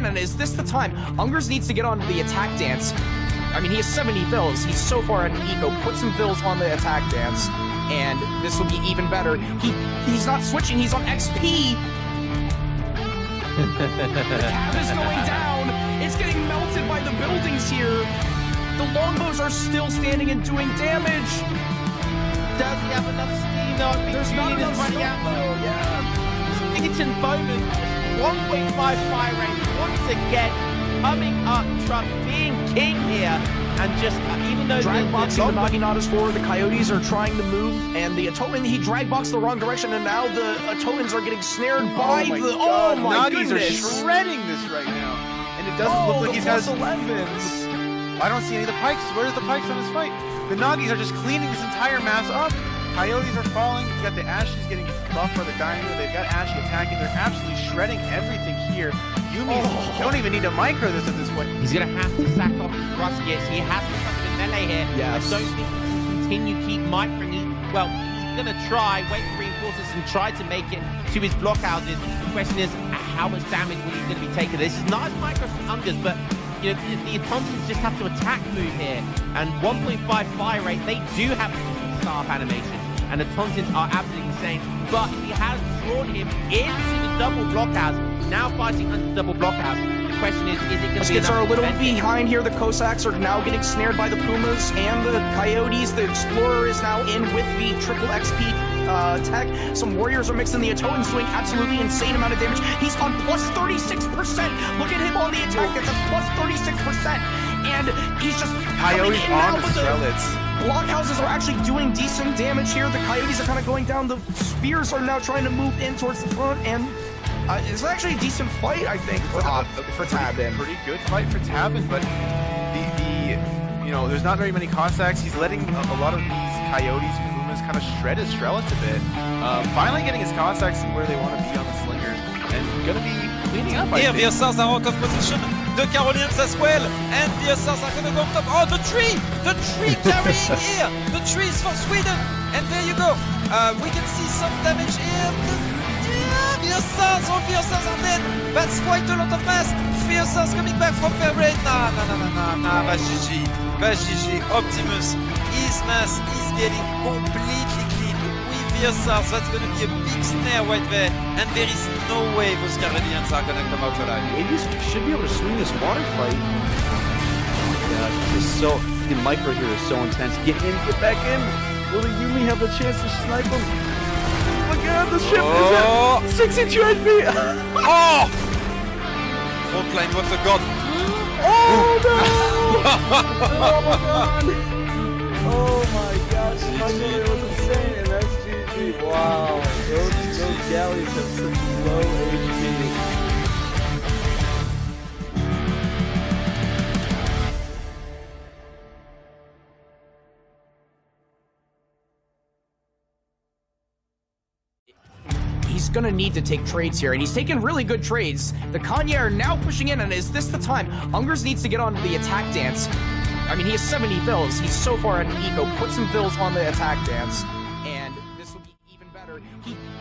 in, and is this the time? Ungers needs to get on the attack dance. I mean, he has 70 vills. He's so far at eco. Put some vills on the attack dance, and this will be even better. He's not switching. He's on XP. The cab is going down. It's getting melted by the buildings here. The longbows are still standing and doing damage. Does he have enough steam though? There's not enough running out though. Yeah. Eaton Bowman, 1.5 fire rate once again, coming up Trump, being king here, and just even though drag boxing the Naginatas forward, the Coyotes are trying to move, and the Atoman, he drag boxed the wrong direction, and now the Atomans are getting snared by the. God. Oh my Nagis goodness! are shredding this right now, and it doesn't look like he's got 11s. I don't see any of the pikes. Where's the pikes on this fight? The Nagis are just cleaning this entire mass up. Coyotes are falling. You got the Ashes getting buffed by the Dynamo. They've got Ashy attacking. They're absolutely shredding everything here. Yumi don't even need to micro this at this point. He's going to have to sack off his Ruskies. He has to come in melee here. Yes. I don't think he can continue keep microing. Well, he's going to try, wait for reinforcements and try to make it to his blockhouses. The question is, how much damage will he going to be taking? This is nice micro from Ungers, but you know, the Atontons just have to attack move here. And 1.5 fire rate, they do have a staff animation. And the Tontons are absolutely insane. But he has drawn him into the double blockhouse. Now fighting under the double blockhouse. The question is it going to be Muskets enough are a little defense? behind here. The Cossacks are now getting snared by the Pumas and the Coyotes. The Explorer is now in with the triple XP tech. Some warriors are mixing. The Atotan's doing absolutely insane amount of damage. He's on plus 36%. Look at him on the attack. That's plus 36%. And he's just Coyotes on the Strelitz. Blockhouses are actually doing decent damage here. The Coyotes are kind of going down. The Spears are now trying to move in towards the front, and it's actually a decent fight, I think, for Tabin. Pretty good fight for Tabin, but you know, there's not very many Cossacks. He's letting a lot of these Coyotes and Pumas kind of shred his Strelitz a bit. Finally getting his Cossacks to where they want to be on the Slingers, and gonna be cleaning up. Here, the ESOCs are out of position. The Carolinians as well, and the ESOCs are gonna go up top. Oh, the tree carrying here. The tree is for Sweden, and there you go. We can see some damage here. The ESOCs, all the ESOCs are dead. That's quite a lot of mass. The ESOCs coming back from their raid. Nah, va GG. Optimus, his mass is getting completely clean with the ESOCs. That's gonna be a big snare right there, and there is no way those Carolinians are gonna come out alive. Maybe should be able to swing this water fight. Yeah, it's so the micro here is so intense. Get in, get back in. Will the Yumi have the chance to snipe him? Look at the ship is at 62 HP. Oh! Frontline, what a god! Oh no! Oh my gosh, it was insane, and that's GG. Wow, those galleys have such low HP. He's gonna need to take trades here, and he's taking really good trades. The Kanye are now pushing in, and is this the time? Ungers needs to get on the attack dance. I mean, he has 70 vills. He's so far at eco. Put some vills on the attack dance, and this will be even better.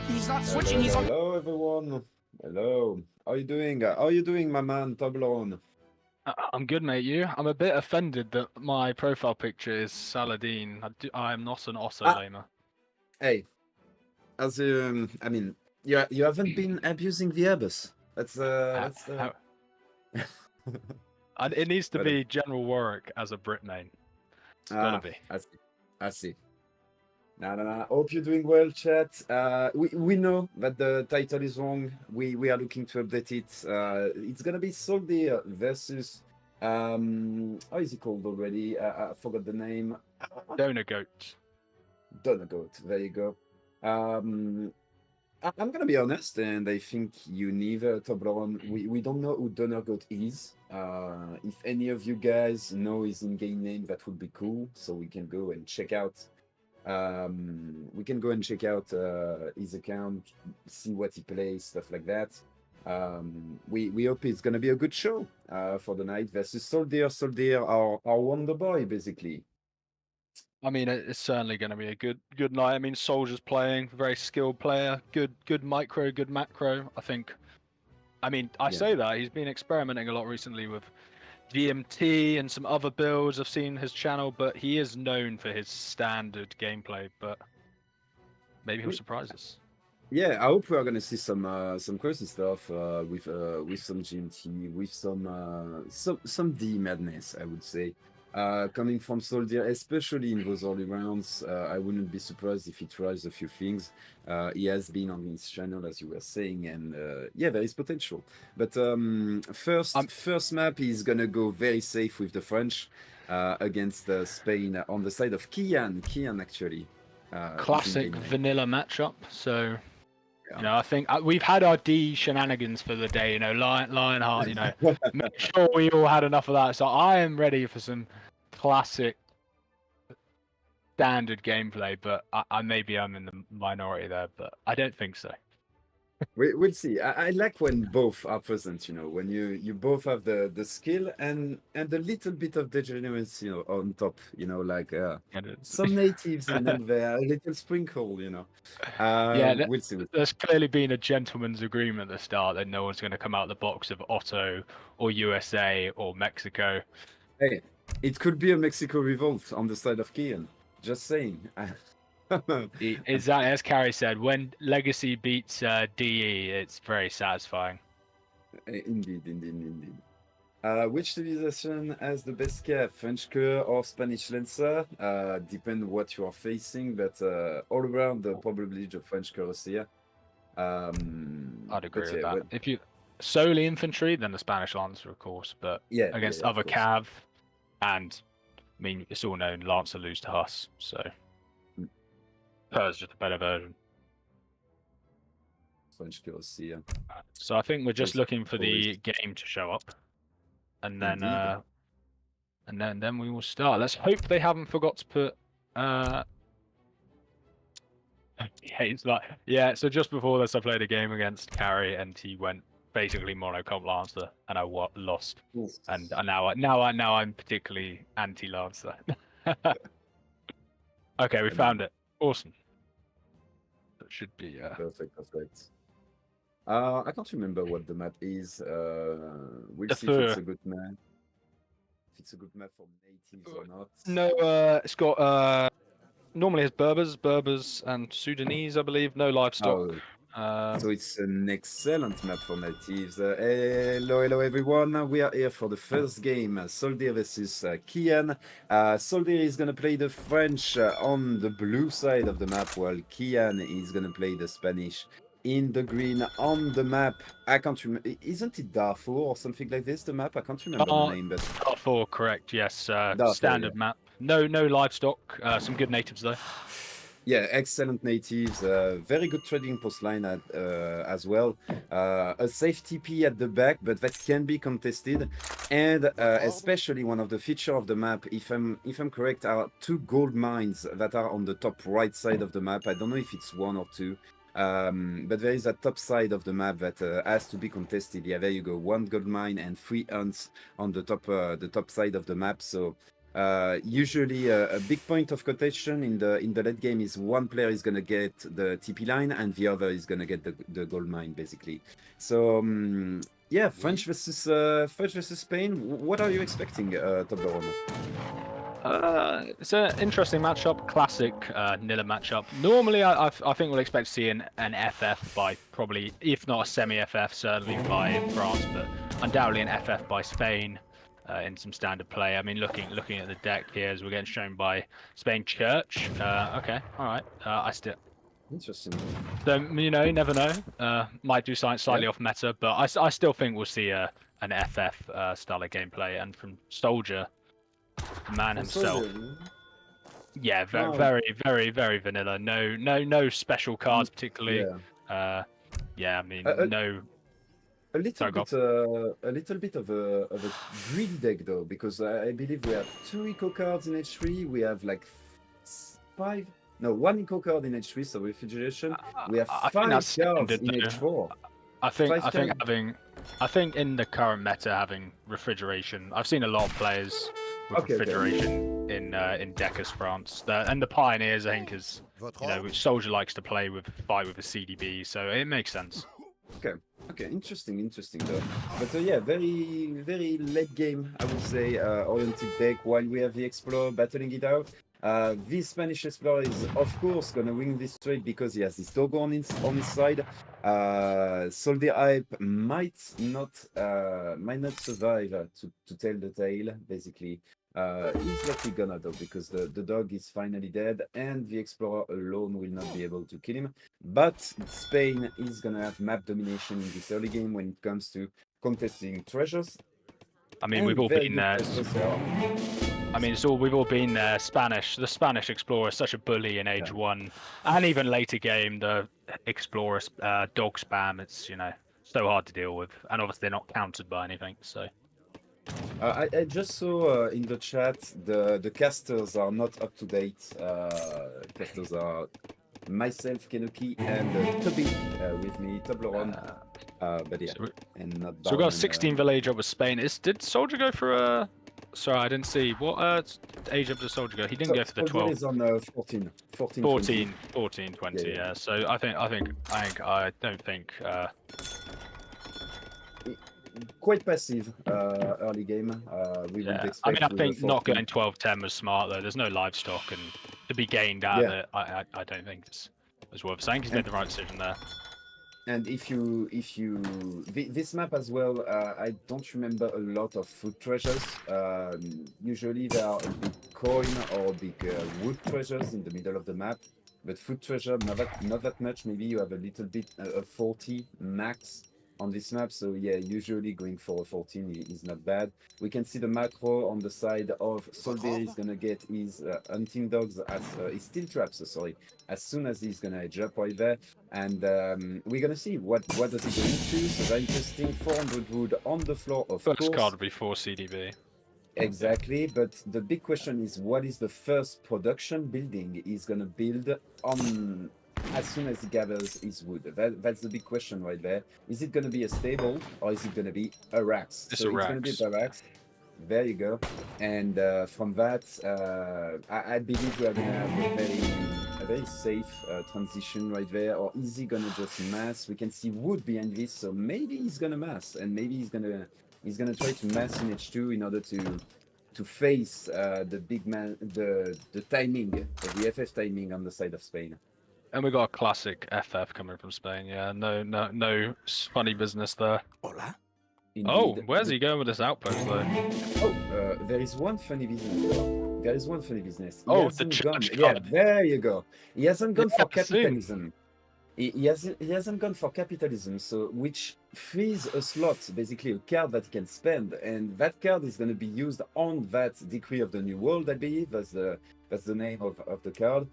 He's not switching. He's on. Hello, everyone. Hello. How are you doing? How are you doing, my man, Toblerone? I'm good, mate. You? I'm a bit offended that my profile picture is Saladin. I am not an Osso lamer. Hey, as I mean, you haven't been abusing the Airbus. It needs to be General Warwick as a Brit name. It's gotta be. I see. No. Hope you're doing well, chat. We know that the title is wrong. We are looking to update it. It's gonna be SoldieR versus how is he called already? I forgot the name. Donor Goat. Donor Goat. There you go. I'm gonna be honest, and I think you neither, Toblerone. We don't know who Donor Goat is. If any of you guys know his in-game name, that would be cool, so we can go and check out. His account, see what he plays, stuff like that. We hope it's gonna be a good show for the night versus SoldieR. SoldieR, our wonder boy, basically. I mean, it's certainly going to be a good night. I mean, Soldier's playing, very skilled player, good micro, good macro. I think I mean, I Yeah. say that he's been experimenting a lot recently with GMT and some other builds. I've seen his channel, but he is known for his standard gameplay. But maybe he'll surprise us. Yeah, I hope we are gonna see some crazy stuff with some GMT, with some D madness, I would say. Coming from SoldieR, especially in those early rounds, I wouldn't be surprised if he tries a few things. He has been on his channel, as you were saying, and yeah, there is potential. But first map, he's gonna go very safe with the French against Spain on the side of Kiyan. Kiyan, actually. Classic vanilla matchup. So, you know, I think we've had our D shenanigans for the day. You know, Lionheart. You know, make sure we all had enough of that. So I am ready for some classic standard gameplay. But I maybe I'm in the minority there, but I don't think so. We'll see. I like when both are present, you know, when you both have the skill and a little bit of degeneracy, you know, on top, you know, like some natives in there, a little sprinkle, you know. Yeah, we'll see. There's clearly been a gentleman's agreement at the start that no one's going to come out the box of Otto or USA or Mexico. Hey, it could be a Mexico revolt on the side of Kiyan. Just saying. Exactly, as Carrie said, when Legacy beats DE, it's very satisfying. Indeed. Which civilization has the best care, French Cur or Spanish Lancer? Depend what you are facing, but all around probably the French Cuirassier. I'd agree with that. If you solely infantry, then the Spanish Lancer, of course, but against other cav, and I mean, it's all known, Lancer lose to Huss, so Per's just a better version. French Cuirassier. So I think we're just looking for the game to show up, and then then we will start. Let's hope they haven't forgot to put. It's like, yeah. So just before this, I played a game against Carrie, and he went basically monocomp Lancer, and I lost. Oof. And now I'm particularly anti Lancer. Okay, we found it. Awesome. That should be Perfect. I can't remember what the map is. We'll see if it's a good map. If it's a good map for natives or not. No, it's got normally has Berbers and Sudanese, I believe. No livestock. So it's an excellent map for natives. Hello everyone. We are here for the first game, SoldieR versus Kiyan. SoldieR is gonna play the French on the blue side of the map, while Kiyan is gonna play the Spanish in the green on the map. I can't remember. Isn't it Darfur or something like this? The map? I can't remember the name, but Darfur, correct? Yes. Darfur, standard map. No livestock. Some good natives though. yeah, excellent natives. Very good trading post line as well. A safe TP at the back, but that can be contested. And especially one of the features of the map, if I'm correct, are 2 gold mines that are on the top right side of the map. I don't know if it's 1 or 2. But there is a top side of the map that has to be contested. Yeah, there you go. 1 gold mine and 3 hunts on the top side of the map. So usually a big point of contention in the late game is one player is gonna get the TP line and the other is gonna get the gold mine basically. So yeah, French versus Spain. What are you expecting, Toblerone? It's an interesting matchup, classic Nilla matchup. Normally, I think we'll expect to see an FF by probably, if not a semi-FF, certainly by France, but undoubtedly an FF by Spain in some standard play. I mean, looking at the deck here, as we're getting shown by Spain Church. Okay, all right. I still. Interesting. So you know, you never know. Might do something slightly off meta, but I still think we'll see an FF style of gameplay, and from SoldieR. The man himself. Yeah, very vanilla. No special cards particularly. Yeah, I mean no. A little bit of a greedy deck though, because I believe we have 2 eco cards in H3. We have like 1 eco card in H3, so refrigeration. We have 5 cards in H4. I think in the current meta having refrigeration, I've seen a lot of players with refrigeration in deck as France. And the Pioneers, I think, is which SoldieR likes to play with, fight with a CDB, so it makes sense. Okay. Okay, interesting though. But yeah, very late game, I would say, oriented deck. While we have the Explorer battling it out, this Spanish Explorer is of course gonna win this trade because he has this dog on his side. SoldieR might not survive to tell the tale. Basically, he's likely gonna though because the dog is finally dead and the Explorer alone will not be able to kill him. But Spain is gonna have map domination in this early game when it comes to contesting treasures. I mean, And we've all very been good there. treasures there. I mean, we've all been there. The Spanish Explorer is such a bully in Age 1, and even later game, the Explorer dog spam. It's so hard to deal with, and obviously they're not countered by anything. So I just saw in the chat the casters are not up to date. Casters are myself, Kenoki, and Toby with me, Toblerone. But yeah, and not. So we got a 16 village up with Spain. Did SoldieR go for a? Sorry, I didn't see. What age up did SoldieR go? He didn't go for the 12. Is on 14, 20. Yeah. So I don't think. Quite passive early game. We would expect. I mean, I think 14. not going 12-10 was smart though. There's no livestock, and to be gained out of it, I don't think it's worth saying. He's made the right decision there. And if you this map as well, I don't remember a lot of food treasures. Usually there are a big coin or big wood treasures in the middle of the map, but food treasure not that much. Maybe you have a little bit 40 max on this map. So yeah, usually going for a 14 is not bad. We can see the macro on the side of SoldieR is gonna get his hunting dogs as his steel traps. Sorry, as soon as he's gonna edge up right there, and we're gonna see what does he go into. So very interesting. 400 wood on the floor. Of First course, card would be 4 CDB. exactly. But the big question is, what is the first production building he's gonna build on? As soon as he gathers his wood, that's the big question right there. Is it going to be a stable or is it going to be a racks? It's so a it's going to be a racks. There you go. And from that, I believe we are going to have a very safe transition right there. Or is he going to just mass? We can see wood behind this, so maybe he's going to mass, and maybe he's going to try to mass in H2 in order to face the big man, the timing, the FF timing on the side of Spain. And we got a classic FF coming from Spain. Yeah, no funny business there. Hola. Indeed. Oh, where's he going with this outpost though? Oh, there is one funny business though. There is one funny business. He Oh, the hasn't church gone. Yeah, card. there you go. He hasn't gone for I've seen. capitalism. He hasn't gone for capitalism, so which frees a slot, basically a card that he can spend, and that card is going to be used on that Decree of the New World, I believe. That's the name of the card,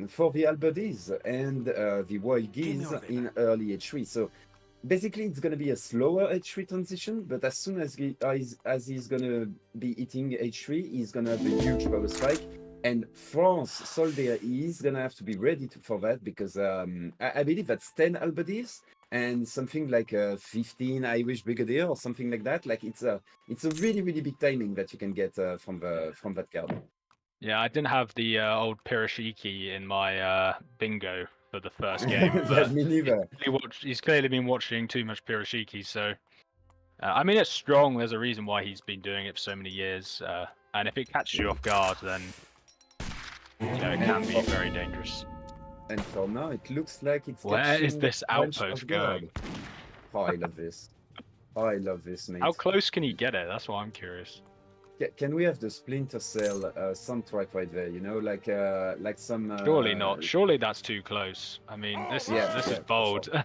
for the Alberdes and the Wild Geese in early H3. So basically, it's going to be a slower H3 transition, but as soon as he's going to be hitting H3, he's going to have a huge power spike. And France, SoldieR is going to have to be ready for that, because I believe that's 10 Alberdes and something like 15 Irish Brigadier or something like that. Like it's a really, really big timing that you can get from that card. Yeah, I didn't have the old Pirashiki in my bingo for the first game. Yeah, But me neither. he's clearly been watching too much Pirashiki, so I mean it's strong. There's a reason why he's been doing it for so many years, and if it catches you off guard, then it can be very dangerous. And for now, it looks like it's. Where is catching this a bunch outpost of guard. going? Oh, I love this. Oh, I love this, mate. How close can he get it? That's what I'm curious. Can we have the Splinter Cell soundtrack right there? You know, like some. Surely not. Surely that's too close. I mean, this is bold. Sure.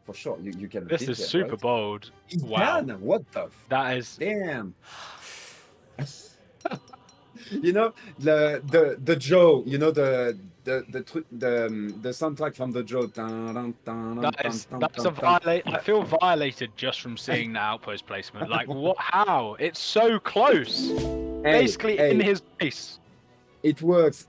For sure, you can. This is super bold. Wow. Man, what the? That is. Damn. You know the Joe. You know the soundtrack from the Joe. That's a violate. I feel violated just from seeing the outpost placement. Like what? How? It's so close. Basically in his face. It works,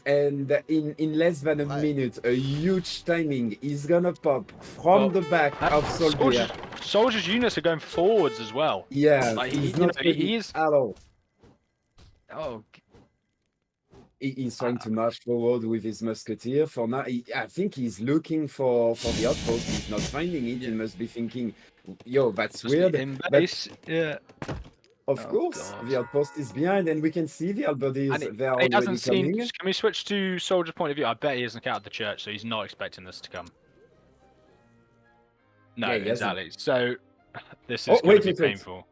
and in less than a minute, a huge timing is gonna pop from the back of SoldieR. SoldieR's units are going forwards as well. Yeah, like, he's not he's at all. Oh, He's trying to march forward with his musketeer. For now, I think he's looking for the outpost. He's not finding it. He must be thinking, yo, that's weird. In But base, yeah. of Oh, course, God. the outpost is behind, and we can see the Albodies. And They are he already hasn't seen. coming. Can we switch to Soldier's point of view? I bet he hasn't out of the church, so he's not expecting this to come. No, Yeah, he hasn't. exactly. So this is Oh, going wait, to be wait, wait. painful.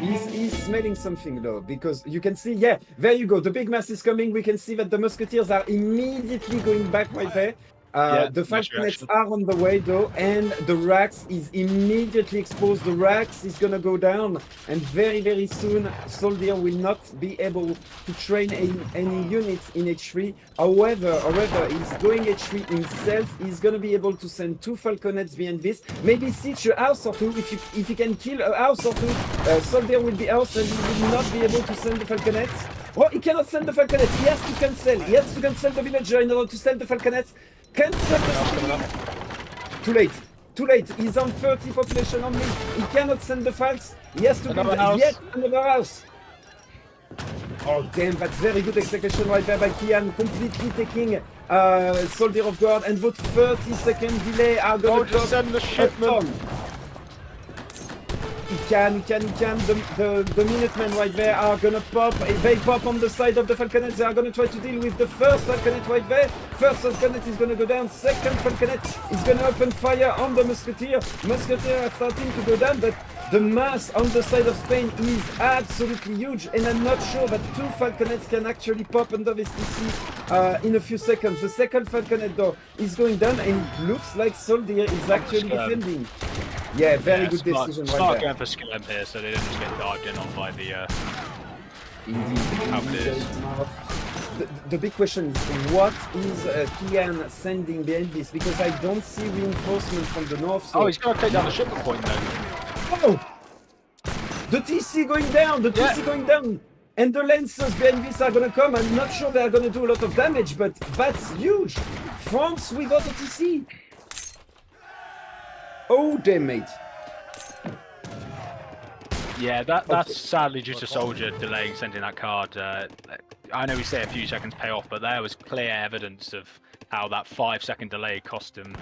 He's smelling something though, because you can see, yeah, there you go. The big mass is coming. We can see that the musketeers are immediately going back right there. The nice falconets reaction. are on the way though, and the Rax is immediately exposed. The Rax is gonna go down, and very, very soon, SoldieR will not be able to train any units in H3. However, he's going H3 himself. He's gonna be able to send 2 falconets behind this. Maybe siege a house or 2. If he can kill a house or 2, SoldieR will be out, and he will not be able to send the falconets. Oh, he cannot send the falconets. He has to cancel. He has to cancel the villager in order to send the falconets. Cancel the speed. Too late. Too late. He's on 30 population only. He cannot send the falcons. He has to build yet another house. Oh damn, that's very good execution right there by Kiyan, completely taking SoldieR off guard, and that 30-second delay are gonna just send the shipment. He can. The Minutemen right there are gonna pop. They pop on the side of the Falconet. They are gonna try to deal with the first Falconet right there. First Falconet is gonna go down. Second Falconet is gonna open fire on the Musketeer. Musketeer are starting to go down, but the mass on the side of Spain is absolutely huge, and I'm not sure that 2 Falconets can actually pop under this TC in a few seconds. The second Falconet though is going down, and it looks like SoldieR is actually defending. Yeah, very good decision right Start there. going for Skirm here, so they don't just get dived in on by the. Indeed. The big question is, what is Kiyan sending behind this? Because I don't see reinforcements from the north. So... Oh, he's going to take down the shipment point though. Oh! The TC going down! The TC going down! And the Lancers behind this are gonna come. I'm not sure they are gonna do a lot of damage, but that's huge! France without a TC! Oh, damn, mate. Yeah, that's sadly due to SoldieR delaying sending that card. I know we say a few seconds pay off, but there was clear evidence of how that 5-second delay cost him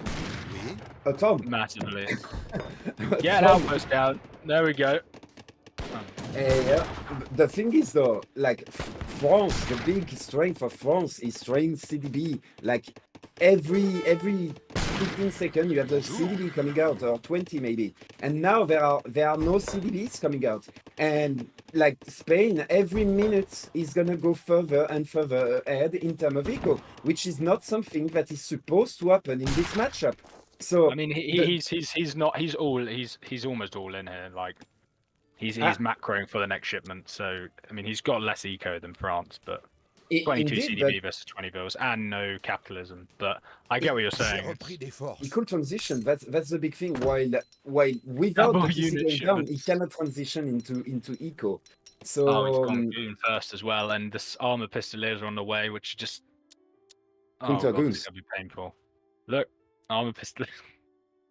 Tom. massively. Get outpost down. There we go. The thing is though, like France, the big strength of France is throwing CDB. Like every 15 seconds you have the CDB coming out, or 20 maybe. And now there are no CDBs coming out. And like Spain, every minute is gonna go further and further ahead in terms of eco, which is not something that is supposed to happen in this matchup. So I mean, he's almost all in here. Like he's macroing for the next shipment. So I mean, he's got less eco than France, but 22 indeed, CDB versus 20 bills and no capitalism. But I get what you're saying. Equal transition. That's the big thing. While without the TC going down, he cannot transition into eco. So he's gone goon first as well, and this armor pistoliers are on the way, which just Counter God, goons. it's gonna be painful. Look, armor pistol.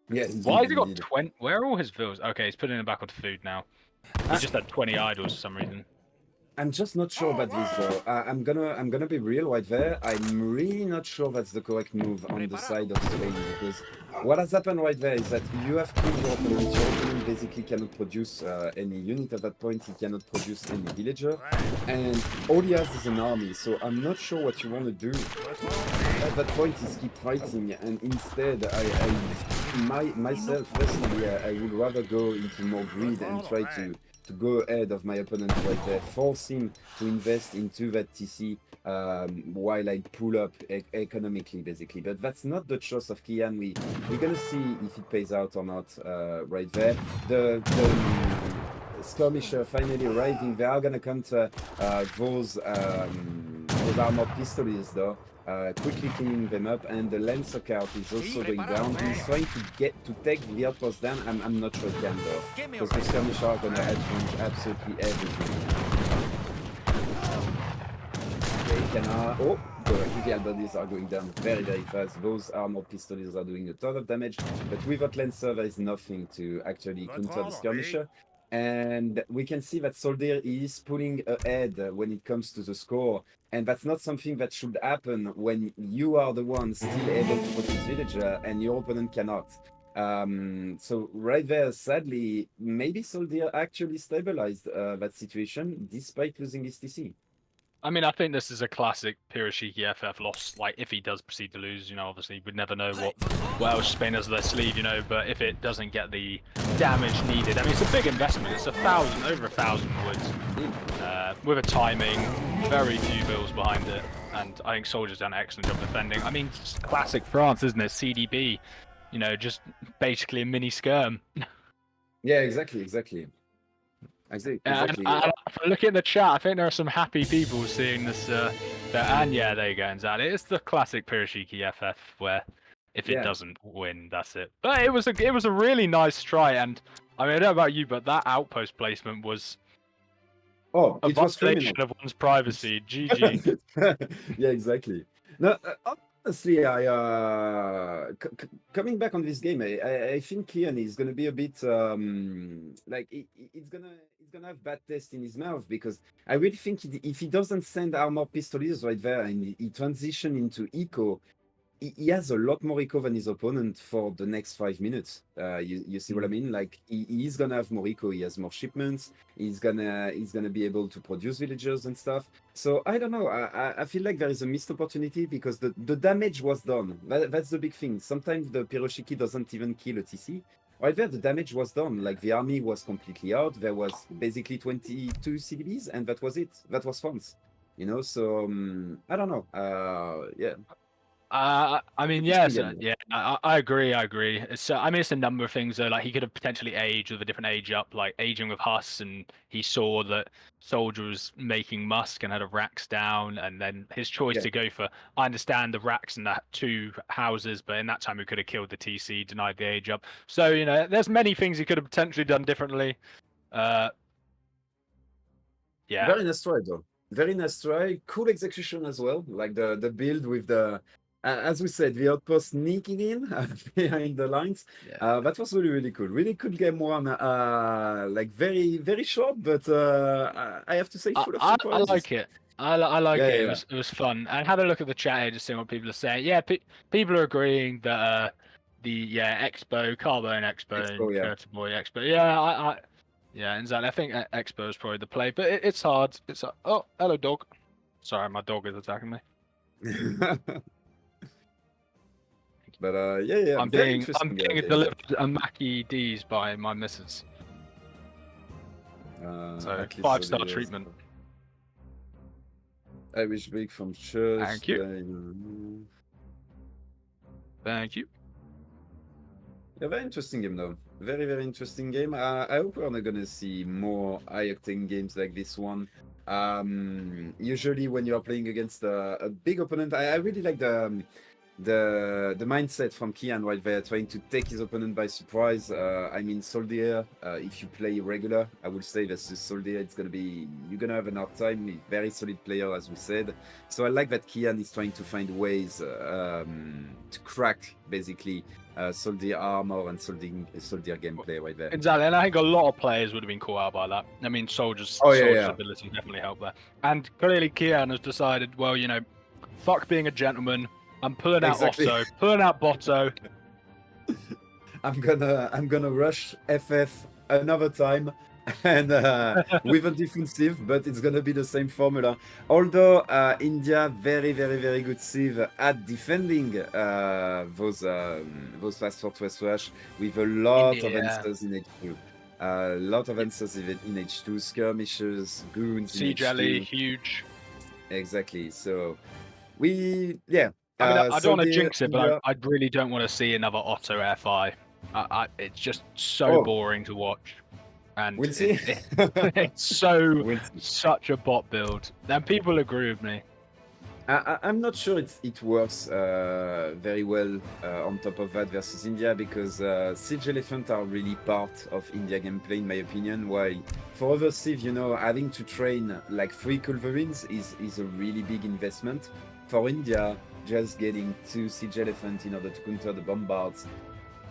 yeah. Why has he got indeed. 20? Where are all his vills? Okay, he's putting them back onto food now. He just had 20 idols for some reason. I'm just not sure about this though. I'm gonna be real right there. I'm really not sure that's the correct move on the side of Spain, because what has happened right there is that you have killed your opponent. Your opponent basically cannot produce any unit at that point. He cannot produce any villager, and all he has is an army. So I'm not sure what you want to do at that point is keep fighting, and instead myself personally, I would rather go into more greed and try to go ahead of my opponent right there, force him to invest into that TC while I pull up economically, basically. But that's not the choice of Kiyan. We're gonna see if it pays out or not right there. The skirmisher finally arriving. They are gonna counter those armored pistols though. Quickly cleaning them up, and the Lancer count is also going down. He's trying to take the outpost down. I'm not sure he can though, because the skirmisher are gonna outrange absolutely everything. They can the Albodies are going down very, very fast. Those armored pistols are doing a ton of damage, but without Lancer there is nothing to actually counter the skirmisher. and we can see that SoldieR is pulling ahead when it comes to the score, and that's not something that should happen when you are the one still able to produce villager and your opponent cannot. So right there, sadly, maybe SoldieR actually stabilized that situation despite losing his TC. I mean, I think this is a classic Piroshiki FF loss. Like, if he does proceed to lose, you know, obviously we'd never know what else Spain has their sleeve, you know. But if it doesn't get the damage needed, I mean, it's a big investment. It's over 1,000 woods, with a timing, very few bills behind it, and I think SoldieR's done an excellent job defending. I mean, it's classic France, isn't it? CDB, you know, just basically a mini skirm. Yeah, exactly. And looking at the chat, I think there are some happy people seeing this. And yeah, there you go, Inzali. It's the classic Piroshiki FF where if it doesn't win, that's it. But it was a really nice try, and I mean, I don't know about you, but that outpost placement was a violation of one's privacy. GG. Yeah, exactly. No, honestly, coming back on this game, I think Kiyan is gonna be a bit like it's gonna have bad taste in his mouth, because I really think if he doesn't send armor pistols right there and he transition into eco, he has a lot more eco than his opponent for the next 5 minutes. You see what I mean? Like he is gonna have more eco. He has more shipments. He's gonna be able to produce villagers and stuff. So I don't know. I feel like there is a missed opportunity because the damage was done. That's the big thing. Sometimes the Piroshiki doesn't even kill a TC. Right there, the damage was done. Like the army was completely out. There was basically 22 CDBs, and that was it. That was France. You know. So I don't know. Yeah. I mean, yes, I agree. It's, I mean, it's a number of things. Like he could have potentially aged with a different age up, like aging with Huss, and he saw that SoldieR was making Musk and had a racks down, and then his choice to go for. I understand the racks and that 2 houses, but in that time he could have killed the TC, denied the age up. So you know, there's many things he could have potentially done differently. Yeah. Very nice try, though. Very nice try. Cool execution as well. Like the build with the. As we said, the outpost sneaking in behind the lines. That was really cool. Really cool game one. Like very short, but I have to say full of surprises. I like it. I like it. Yeah. It was fun. And have a look at the chat here, just seeing what people are saying. Yeah, people are agreeing that the Expo, Carbone Expo, and Curtis Boy Expo. Yeah, exactly. I think Expo is probably the play, but it's hard. Oh, hello, dog. Sorry, my dog is attacking me. But yeah, I'm being delivered a Mackie D's by my missus. So 5-star treatment. I wish big from church. Thank you. Thank you. Yeah, very interesting game though. Very interesting game. I hope we're not gonna see more high-octane games like this one. Usually when you are playing against a big opponent, I really like the mindset from Kiyan right there, trying to take his opponent by surprise. I mean, SoldieR, if you play regular, I would say versus SoldieR, you're gonna have an hard time. Very solid player, as we said. So I like that Kiyan is trying to find ways to crack basically SoldieR armor and SoldieR gameplay right there. Exactly, and I think a lot of players would have been caught out by that. I mean, SoldieR's ability definitely helped there. And clearly Kiyan has decided, well, you know, fuck being a gentleman. I'm pulling out Otto, pulling out Botto. I'm gonna rush FF another time, and with a defensive, but it's gonna be the same formula. Although India very good sieve at defending those fast fortress rush with a lot of answers in H2. A lot of answers in H2, skirmishes, goons. Siege alley, huge. Exactly. So I mean, I don't want to jinx it, but I really don't want to see another Otto FI. It's just so boring to watch. And we'll see. It's such a bot build. And people agree with me. I'm not sure it works very well on top of that versus India, because Siege Elephant are really part of India gameplay in my opinion, while for other Civ, you know, having to train like 3 Culverines is a really big investment. For India, just getting 2 Siege Elephant in order to counter the bombards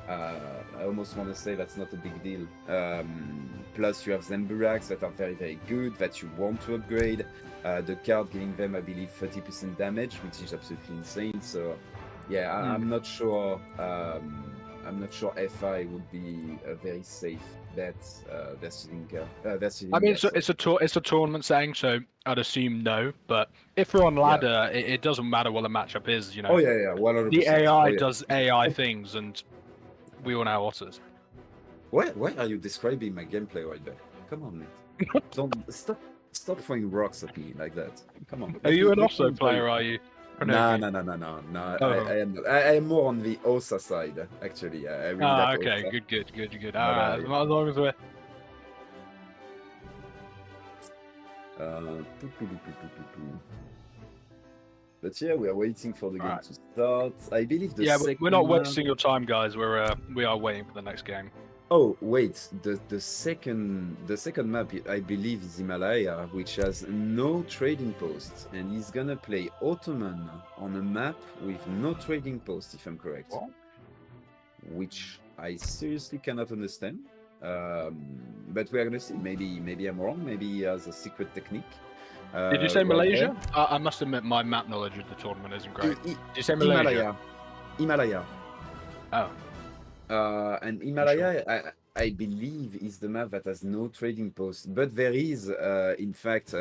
I almost want to say that's not a big deal. Plus, you have Zemburaks that are very, very good that you want to upgrade. The card giving them, I believe, 30% damage, which is absolutely insane. So, yeah, I'm not sure. I'm not sure FI would be a very safe bet versus India. I mean, it's a tournament setting, so I'd assume no. But if we're on ladder, it doesn't matter what the matchup is. You know. Oh yeah, 100%. The AI Oh, yeah. does AI things, and we all know otters. Why are you describing my gameplay right there? Come on, mate. Don't stop throwing rocks at me like that. Come on. Are you an Osso player? Are you? No. Oh. I am more on the Osa side, actually. I really like okay. Osa. Good. All right, as long as we're. But yeah, we are waiting for the game to start. I believe the second we're not map... wasting your time, guys. We are waiting for the next game. Oh wait, the second map I believe is Himalaya, which has no trading posts, and he's gonna play Ottoman on a map with no trading post, if I'm correct. What? Which I seriously cannot understand. But we are gonna see. Maybe I'm wrong. Maybe he has a secret technique. Did you say right Malaysia? there. I must admit, my map knowledge of the tournament isn't great. Did you say Malaysia? Himalaya. Oh. And Himalaya, I believe, is the map that has no trading post, but there is, in fact,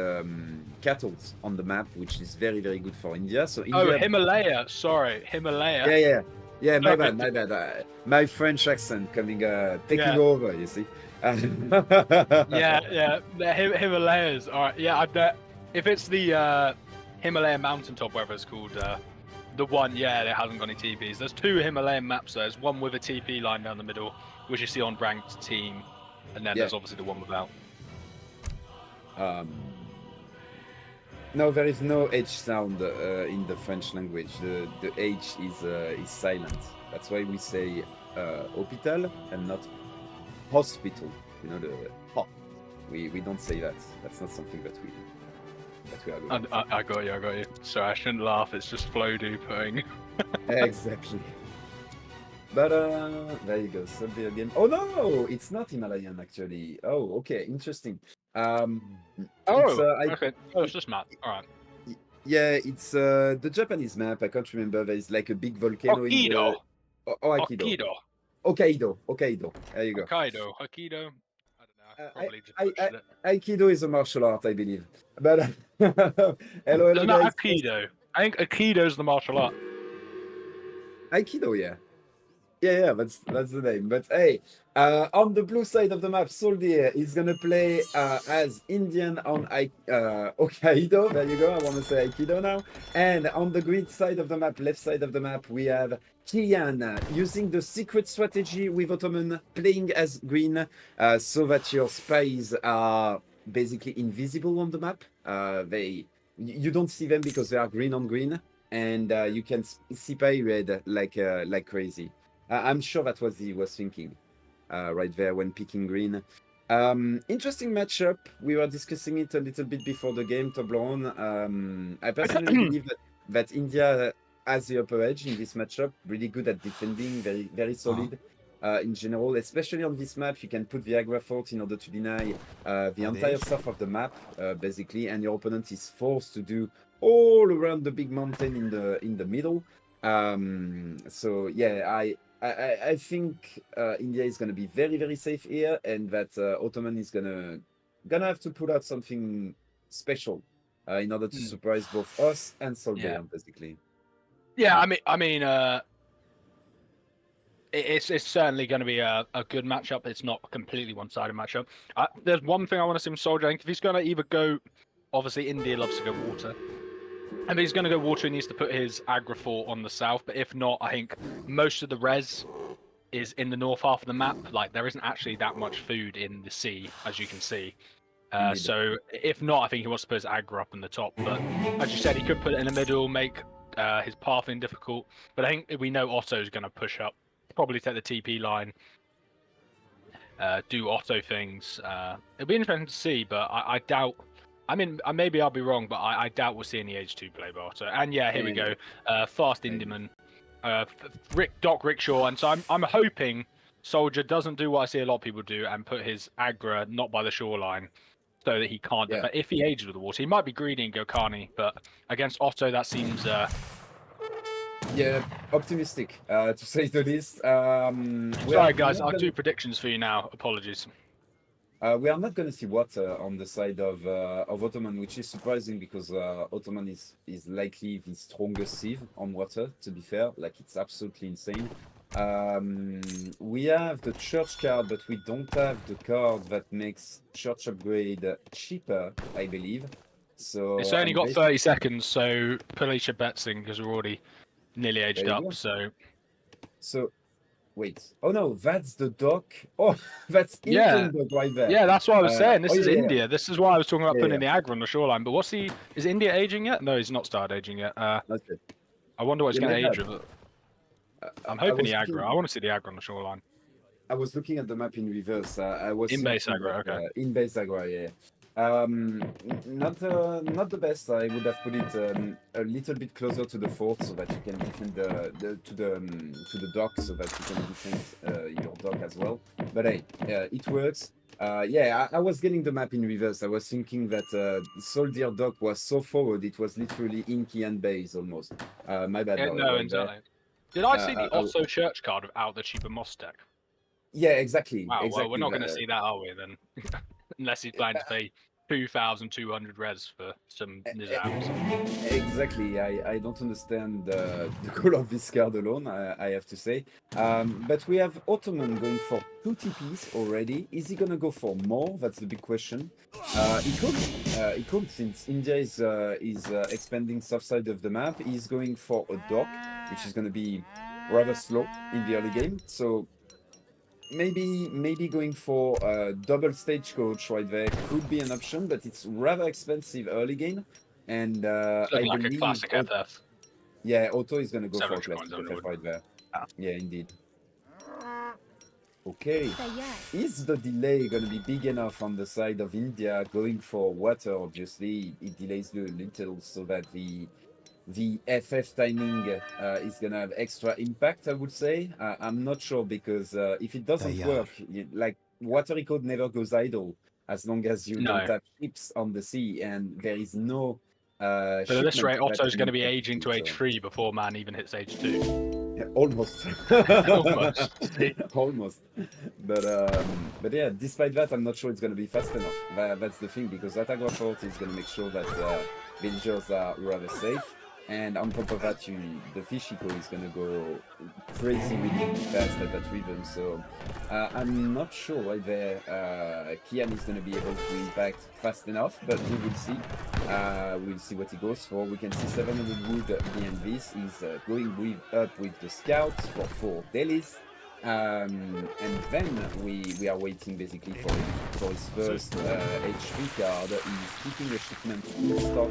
cattle on the map, which is very, very good for India. So India... Oh, Himalaya. Sorry, Himalaya. Yeah. My bad. My French accent coming, taking over. You see. yeah. The Himalayas. All right. Yeah, I bet if it's the Himalaya mountaintop, whatever it's called. The one, that hasn't got any TPs. There's two Himalayan maps. There's one with a TP line down the middle, which you see on ranked team, and then there's obviously the one without. No, there is no H sound in the French language. The H is silent. That's why we say hôpital and not hospital. You know, the ho. We don't say that. That's not something that we do. I got you. Sorry, I shouldn't laugh. It's just Flodu putting. Exactly. But there you go. SoldieR again. Oh no, it's not Himalayan actually. Oh, okay, interesting. It's just map. All right. Yeah, it's the Japanese map. I can't remember. There is like a big volcano in the... Hokkaido. There you go. Hokkaido. Aikido is a martial art, I believe. But hello, guys. Not Aikido. I think Aikido is the martial art. Aikido, yeah. Yeah, that's the name. But hey, on the blue side of the map, SoldieR is gonna play as Indian on Hokkaido. There you go. I want to say Aikido now. And on the green side of the map, left side of the map, we have Kiyan using the secret strategy with Ottoman, playing as green, so that your spies are basically invisible on the map. You don't see them because they are green on green, and you can see red like crazy. I'm sure that's what he was thinking right there when picking green. Interesting matchup. We were discussing it a little bit before the game, Toblerone. I personally believe that India has the upper edge in this matchup. Really good at defending, very, very solid in general. Especially on this map, you can put the Agra fort in order to deny the entire south of the map, basically, and your opponent is forced to do all around the big mountain in the middle. So yeah, I think India is going to be very, very safe here, and that Ottoman is gonna have to put out something special in order to surprise both us and SoldieR, basically. Yeah, I mean, it's certainly going to be a good matchup. It's not a completely one-sided matchup. There's one thing I want to see from SoldieR. I think if he's going to either go, obviously India loves to go water. And if he's going to go water, he needs to put his Agra fort on the south. But if not, I think most of the res is in the north half of the map. Like, there isn't actually that much food in the sea, as you can see. So if not, I think he wants to put his Agra up in the top. But as you said, he could put it in the middle, make his pathing difficult. But I think we know Otto's going to push up, probably take the TP line, do Otto things. It'll be interesting to see, but I doubt... I mean, maybe I'll be wrong, but I doubt we'll see any H2 play by Otto. And yeah, here we go. Fast Indiaman Doc Rickshaw, and so I'm hoping SoldieR doesn't do what I see a lot of people do and put his Agra not by the shoreline, so that he can't defend. If he ages with the water, he might be greedy and go Carney, but against Otto that seems. Yeah, optimistic to say the least. Sorry guys, I'll do predictions for you now. Apologies. We are not going to see water on the side of Ottoman, which is surprising because Ottoman is likely the strongest sieve on water, to be fair. Like, it's absolutely insane. We have the church card, but we don't have the card that makes church upgrade cheaper, I believe. So It's only got 30 seconds, so Palisha Betsing, because we're already nearly aged up, So, wait. Oh no, that's the dock. Oh, that's Indian dock right there. Yeah, that's what I was saying. This is India. This is why I was talking about putting the Agra on the shoreline. But is India aging yet? No, he's not started aging yet. Okay. I wonder what he's going to age with. I'm hoping the Agra. Looking, I want to see the Agra on the shoreline. I was looking at the map in reverse. I was in base Agra, okay. In base Agra, yeah. Not the best. I would have put it a little bit closer to the fort so that you can defend to the dock, so that you can defend your dock as well. But hey, it works. Yeah, I was getting the map in reverse. I was thinking that SoldieR dock was so forward, it was literally in Kiyan base almost. My bad. No, exactly. Did I see the Otto church card without the cheaper Moss deck? Yeah, exactly. Wow, exactly. Well, we're not going to see that, are we, then? Unless he's planning to pay 2,200 res for some Nizams. Exactly. I don't understand the goal of this card alone, I have to say. But we have Ottoman going for 2 TPs already. Is he going to go for more? That's the big question. He could, since India is expanding south side of the map. He's going for a dock, which is going to be rather slow in the early game. So maybe going for a double stagecoach right there could be an option, but it's rather expensive early game. And I like believe a classic FF. Yeah, Otto is going to go for a 700 classic FF right there. Ah. Yeah, indeed. Okay. Is the delay going to be big enough on the side of India going for water? Obviously, it delays a little so that the FF timing is going to have extra impact, I would say. I'm not sure, because if it doesn't work, like, water code never goes idle as long as you don't have ships on the sea, and there is no but at this rate, Otto's going to be aging to age 3 before man even hits age 2. Yeah, almost. Almost. Almost. But yeah, despite that, I'm not sure it's going to be fast enough. That's the thing, because that Agra fort is going to make sure that villagers are rather safe. And on top of that, the Fishiko is going to go crazy really fast at that rhythm. So I'm not sure right there Kiyan is going to be able to impact fast enough, but we will see. We'll see what he goes for. We can see 700 wood behind this. He's going up with the scouts for 4 dailies. And then we are waiting basically for his first H3 card. He's keeping a shipment in stock.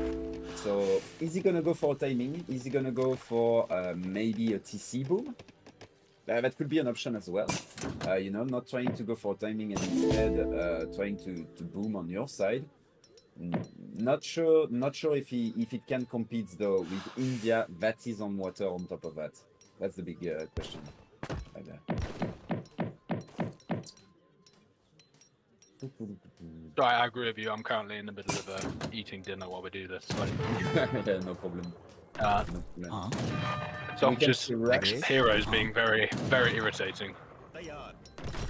So is he gonna go for timing? Is he gonna go for maybe a TC boom? That could be an option as well. You know, not trying to go for timing and instead trying to boom on your side. Not sure if it can compete though with India that is on water on top of that. That's the big question. Right, I agree with you. I'm currently in the middle of eating dinner while we do this. So. Yeah, no problem. So just heroes being very, very irritating.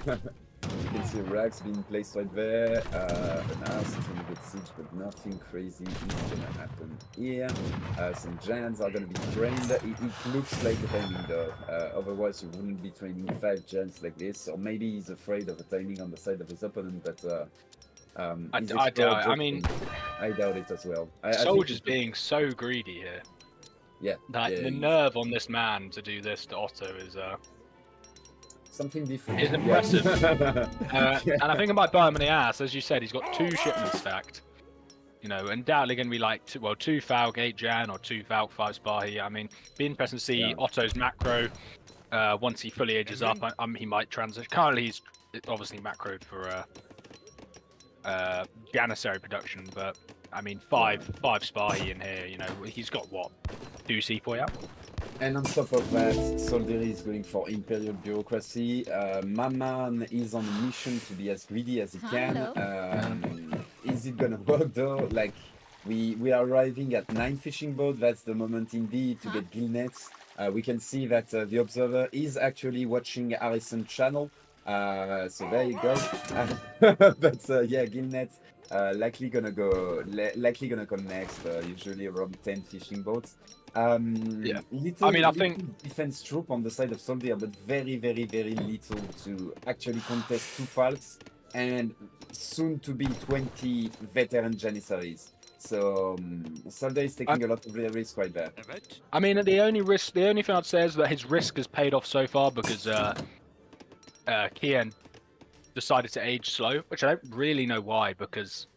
You can see racks being placed right there. An house is going to get siege, but nothing crazy is going to happen here. Some giants are going to be trained. It looks like a timing though. Otherwise, you wouldn't be training 5 giants like this. Or maybe he's afraid of a timing on the side of his opponent, but I doubt it. I mean, I doubt it as well. SoldieR's being so greedy here. Yeah. The nerve on this man to do this to Otto is something different. It's impressive. And I think it might bite him in the ass. As you said, he's got 2 shipments stacked. You know, undoubtedly going to be like 2 Falg 8 Jan or 2 Falg 5 Spahi. I mean, be interesting to see Otto's macro once he fully ages up. He might transition. Currently, he's obviously macroed for Janissary production, but I mean, 5 Spahi in here. You know, he's got what, 2 Sepoy out? And on top of that, SoldieR is going for Imperial Bureaucracy. Maman is on a mission to be as greedy as he can. Is it gonna work though? Like, we are arriving at 9 fishing boats. That's the moment indeed to get gill nets. We can see that the observer is actually watching Harrison's channel. So there you go. But yeah, gill nets likely gonna come next. Usually around 10 fishing boats. Yeah. Little, I mean, I little think- defense troop on the side of SoldieR, but very, very, very little to actually contest 2 Falks and soon to be 20 veteran Janissaries. So SoldieR is taking a lot of risk right there. I mean, the only thing I'd say is that his risk has paid off so far because Kiyan decided to age slow, which I don't really know why, because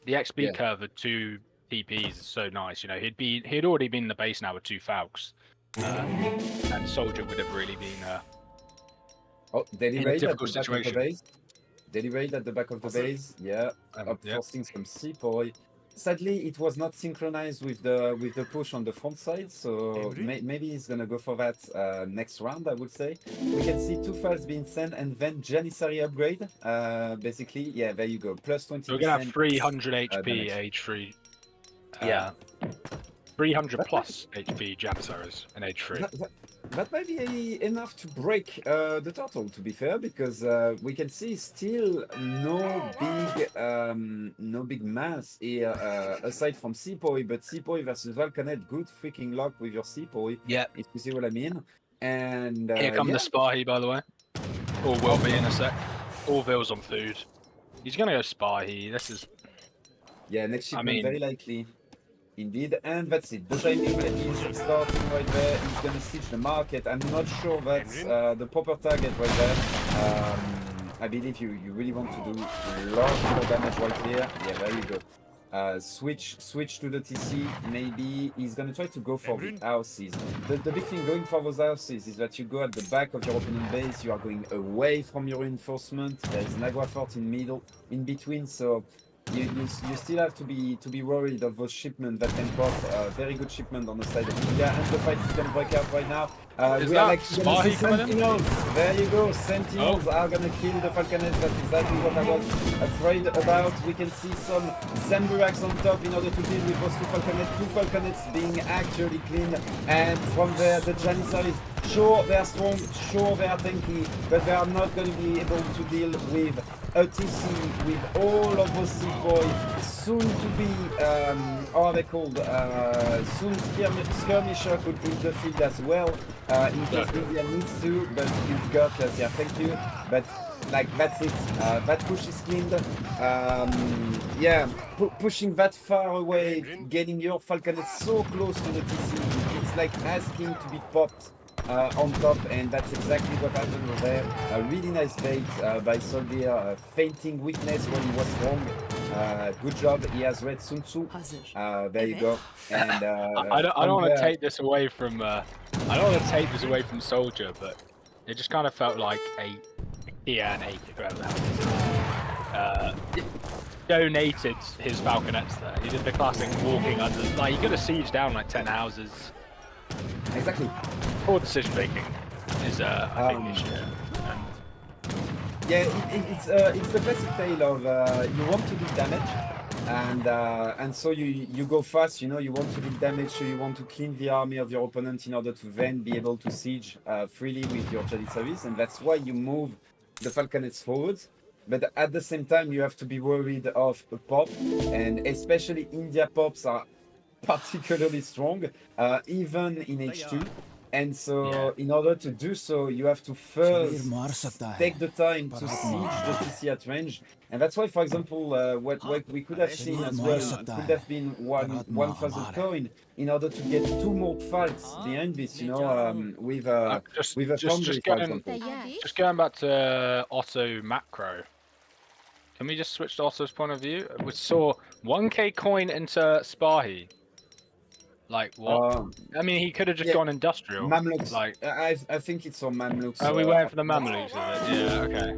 the XP curve at 2 TPs is so nice. You know, he'd already been in the base now with 2 Falcons, and SoldieR would have really been Daily in a raid at the difficult back of the situation. base. Daily raid at the back of the base. Yeah, forcing some sepoy. Sadly, it was not synchronized with the push on the front side, so maybe he's gonna go for that next round, I would say. We can see 2 files being sent and then Janissary upgrade. Basically, yeah, there you go. Plus 20%. So we're gonna have 300 HP damage. age 3. Yeah. 300 plus HP Janissaries in age 3. That might be enough to break the turtle, to be fair, because we can see still no big mass here aside from Sepoy, but Sepoy versus Valkanet, good freaking luck with your Sepoy, Yeah. if you see what I mean. And Here come yeah. the Spahi, by the way. Or will be in a sec. Orville's on food. He's gonna go Spahi. This is. Yeah, next shipment mean- very likely. Indeed, and that's it. The timing is starting right there. He's gonna siege the market. I'm not sure that's the proper target right there. I believe you really want to do lots more damage right here. Yeah, there you go. Switch to the TC. Maybe he's gonna try to go for the houses. The big thing going for those houses is that you go at the back of your opponent base. You are going away from your reinforcement. There is an agua fort in between, so. You still have to be worried of those shipments that can pop. Very good shipment on the side of India, and the fight is gonna break out right now. Is We that are like gonna see Spahi coming in? Sentinels. There you go. Sentinels are gonna kill the Falconets. That's exactly what I was afraid about. We can see some Zamburaks on top in order to deal with those 2 Falconets. 2 Falconets being actually cleaned, and from there the Janissaries. Sure, they are strong. Sure, they are tanky, but they are not going to be able to deal with a TC with all of those sepoy. Soon to be, how are they called? Soon Skirmisher could hit the field as well, in case India needs to, but you've got, yeah, thank you. But, like, that's it. That push is cleaned. Yeah, pushing that far away, getting your Falconet so close to the TC, it's like asking to be popped. On top, and that's exactly what happened over there. A really nice bait by SoldieR, fainting weakness when he was wrong. Good job, he has read Sun Tzu. There you go. And I don't want to take this away from SoldieR, but it just kind of felt like a Kiyan, donated his Falconets there. He did the classic walking under, like, he could have sieged down like 10 houses. Exactly. Poor decision making is, I think, the issue. Yeah, it's the classic tale of you want to deal damage, and so you go fast. You know, you want to deal damage, so you want to clean the army of your opponent in order to then be able to siege freely with your Janissaries, and that's why you move the Falconets forward. But at the same time, you have to be worried of a pop, and especially India pops are particularly strong, even in H2. And so, in order to do so, you have to first take the time to siege the TC at range. And that's why, for example, what we could have seen as well could have been 1,000 coin in order to get 2 more fights behind this, you know, with a foundry, for example. Just going back to Otto macro. Can we just switch to Otto's point of view? We saw 1k coin into Spahi. Like what? I mean, he could have just gone industrial. Mamluks. Like, I think it's on Mamluks. are we waiting for the Mamluks? Is it? Yeah. Okay.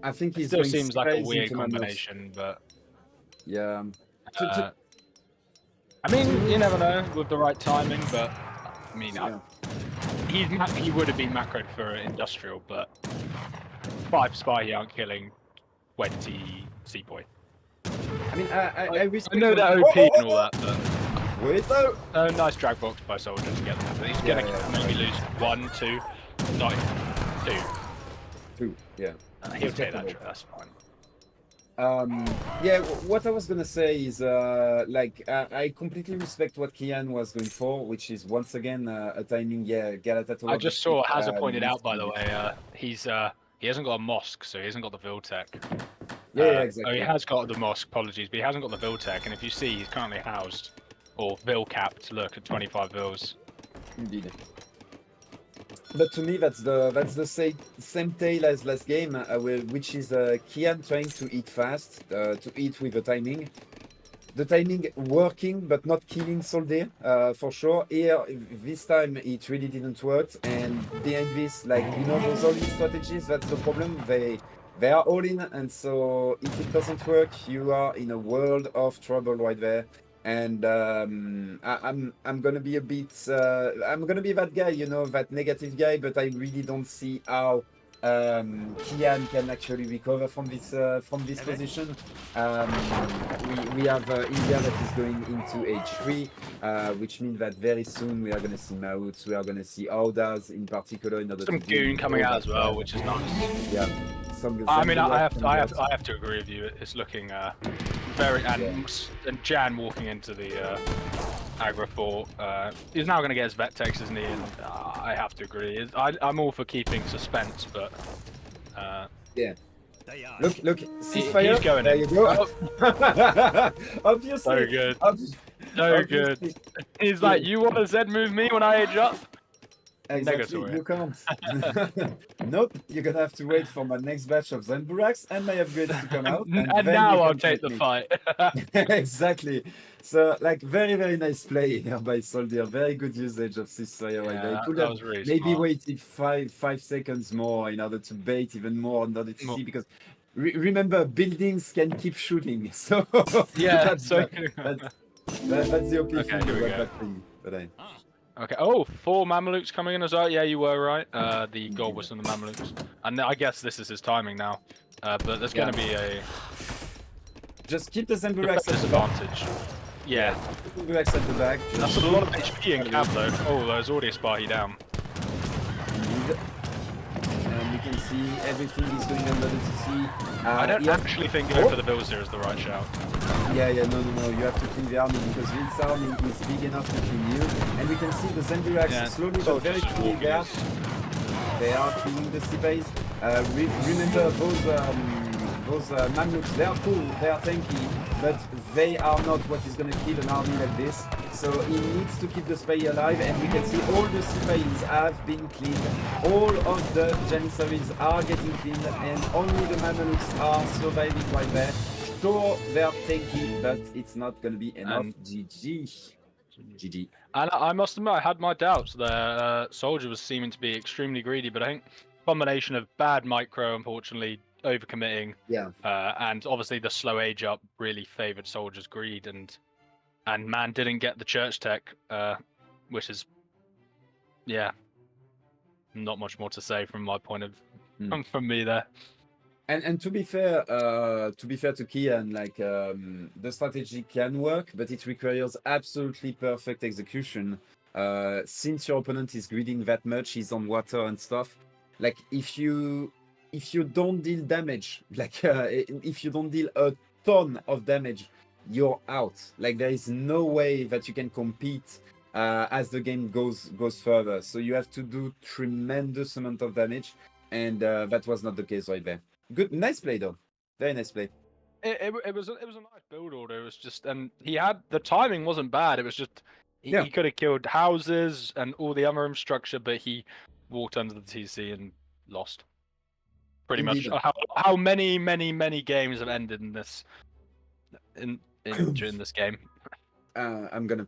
I think he's Still going seems like a straight weird into Mamluks. combination, but Yeah. I mean, you never know with the right timing. But I mean, Yeah. he would have been macroed for industrial, but 5 spy he aren't killing 20 Seaboy. I mean, I respect. I know that OP and all that, but Wait though. oh, nice drag box by Soldier to get them. He's gonna maybe lose 1, 2, not 2. 2. Yeah. He'll take that. That's fine. Yeah, what I was gonna say is I completely respect what Kiyan was going for, which is once again a timing. Yeah, Galata. I just saw Hazard pointed out, by the way, he hasn't got a mosque, so he hasn't got the Viltech. Yeah, exactly. Oh, he has got the mosque. Apologies, but he hasn't got the Viltech. And if you see, he's currently housed or Vil capped. Look at 25 Vils. Indeed. But to me, that's the same tale as last game, which is Kiyan trying to eat fast, to eat with the timing. The timing working, but not killing SoldieR, for sure. Here, this time, it really didn't work. And behind this, like, you know, those all-in strategies, that's the problem. They are all in, and so if it doesn't work, you are in a world of trouble right there. And I'm gonna be a bit I'm gonna be that guy, you know, that negative guy, but I really don't see how Kiyan can actually recover from this position. We have India that is going into H3, which means that very soon we are gonna see Mauts, we are gonna see Audas in particular. In order Some to goon coming out as well, which is nice. Yeah. I mean, I have to agree with you. It's looking very and Jan walking into the Agra fort. He's now going to get his Vetex, isn't he? And I have to agree. I'm all for keeping suspense, but yeah. Look, ceasefire. He's going there in. You go. Obviously. So good. So good. He's like, you want to Z move me when I age up? Exactly, Negatory. you can't. Nope, you're gonna have to wait for my next batch of Zen Buraks and my upgrades to come out. And then now you I'll can take the me. fight. Exactly. So, like, very, very nice play here by SoldieR. Very good usage of ceasefire. Yeah, He could that have was really maybe smart. waited five seconds more in order to bait even more in order to see, because remember, buildings can keep shooting. So Yeah, that's so that's the OP Okay, thing here we about go. that thing. But Okay. Oh, 4 Mamelukes coming in as well. Yeah, you were right. The goal was from the Mamelukes, and I guess this is his timing now. But there's going to be a just keep the Zen Buraks at the back. disadvantage. Yeah, Zen Buraks at the back. that's a lot of HP in cab though. Oh, there's already a Sparky down. Indeed. And you can see everything is going under the TC. I don't actually think going for the Bills here is the right shout. Yeah, no. You have to clean the army, because this army is big enough to clean you. And we can see the Zen Buraks slowly but very quickly there. They are cleaning the CPAs. Remember, those Mamluks, they are cool, they are tanky, but they are not what is going to kill an army like this. So he needs to keep the spy alive, and we can see all the CPAs have been cleaned. All of the Janissaries are getting cleaned, and only the Mamelukes are surviving right there. Sure, they are tanky, but it's not going to be enough. GG. And I must admit, I had my doubts there. SoldieR was seeming to be extremely greedy, but I think combination of bad micro, unfortunately, overcommitting, and obviously the slow age up really favoured SoldieR's greed, and man didn't get the church tech, which is, not much more to say from my point of from me there. And to be fair to Kiyan, like, the strategy can work, but it requires absolutely perfect execution. Since your opponent is greeding that much, he's on water and stuff. Like, if you don't deal damage, like if you don't deal a ton of damage, you're out. Like, there is no way that you can compete as the game goes further. So you have to do tremendous amount of damage, and that was not the case right there. Good, nice play though. Very nice play. It was a nice build order. It was just, and he had the timing wasn't bad. It was just he could have killed houses and all the other structure, but he walked under the TC and lost. Pretty Indeed. much how many games have ended in this during this game. I'm gonna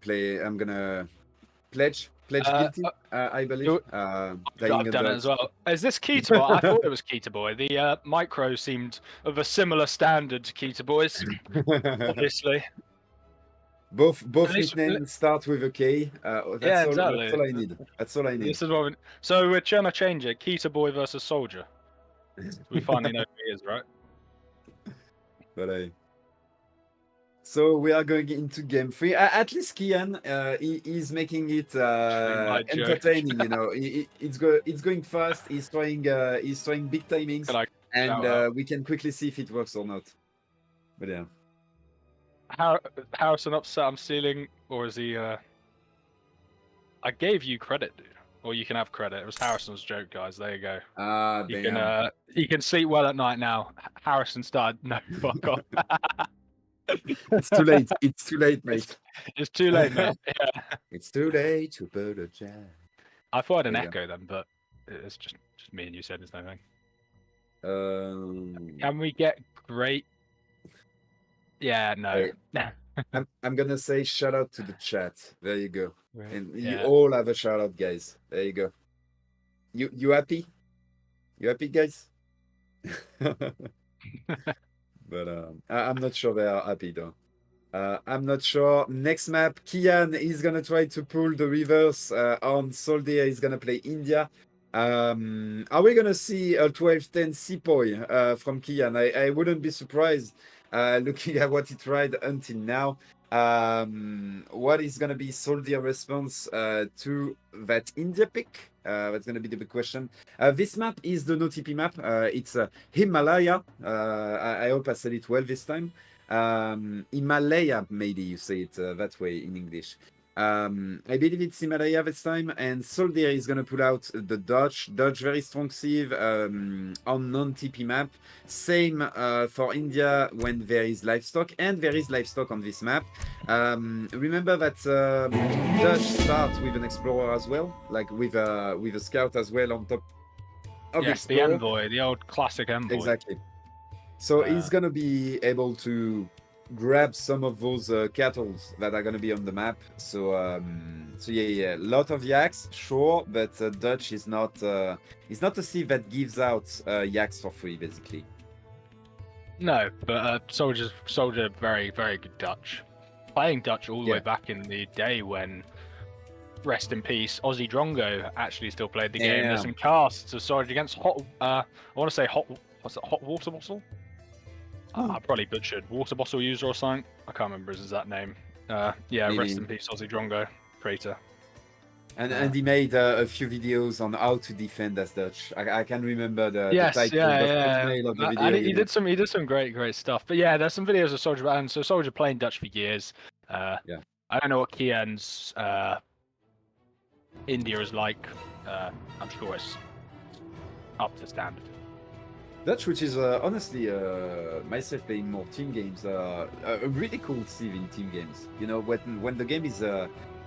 pledge guilty. I believe. I've done it as well. Is this Keita Boy? I thought it was Keita Boy. The micro seemed of a similar standard to Keita Boy's, obviously. Both At least- nicknames start with a K. That's Yeah, all, exactly. That's all I need. That's all I need. This is what so we're trying to change it. Kita Boy versus Soldier. We finally know who he is, right? But so we are going into game 3. At least Kiyan, he's making it my joke. entertaining. You know, it's going fast. He's throwing big timings, Can I and shout out? we can quickly see if it works or not. But yeah. Harrison upset I'm stealing, or is he? I gave you credit, dude. Or you can have credit. It was Harrison's joke, guys. There you go. Ah, damn. You can sleep well at night now. Harrison started. No, fuck off. It's too late. It's too late, mate. It's too late, mate. Yeah. It's too late to put a jam. I thought I had an There you echo then, but it's just me and you said there's no thing. Um, Can we get great? Yeah, no. I'm gonna say shout out to the chat. There you go. And you Yeah. all have a shout out, guys. There you go. You happy? You happy, guys? But I'm not sure they are happy though. I'm not sure. Next map, Kiyan is gonna try to pull the reverse on SoldieR. He's gonna play India. Are we gonna see a 12-10 Sepoy from Kiyan? I wouldn't be surprised. Looking at what he tried until now. What is going to be SoldieR response to that India pick? That's going to be the big question. This map is the no TP map. It's Himalaya. I hope I said it well this time. Himalaya, maybe you say it that way in English. I believe it's Himalaya this time, and SoldieR is going to pull out the Dodge. Dodge, very strong sieve on non-TP map. Same for India when there is livestock, and there is livestock on this map. Remember that Dodge starts with an explorer as well, like with a scout as well on top of Yes, the explorer. envoy, the old classic envoy. Exactly. So he's going to be able to grab some of those cattle that are going to be on the map. So yeah, lot of yaks, sure, but Dutch is not a sieve that gives out yaks for free, basically. No, but Soldier, very, very good Dutch. Playing Dutch all the way Yeah. back in the day when, rest in peace, Aussie Drongo actually still played the game. Yeah. There's some casts of Soldier against I want to say Hot Water Bottle? I probably butchered Water Bottle User or something. I can't remember his exact name. Yeah, Maybe. rest in peace, Aussie Drongo, creator. And he made a few videos on how to defend as Dutch. I can remember the Yes, title, yeah, the yeah. thumbnail of the video. And you he know. did some great stuff. But yeah, there's some videos of Soldier, and so Soldier playing Dutch for years. Yeah. I don't know what Kian's India is like. I'm sure it's up to standard. Dutch, which is honestly myself playing more team games, a really cool sieve in team games. You know, when the game is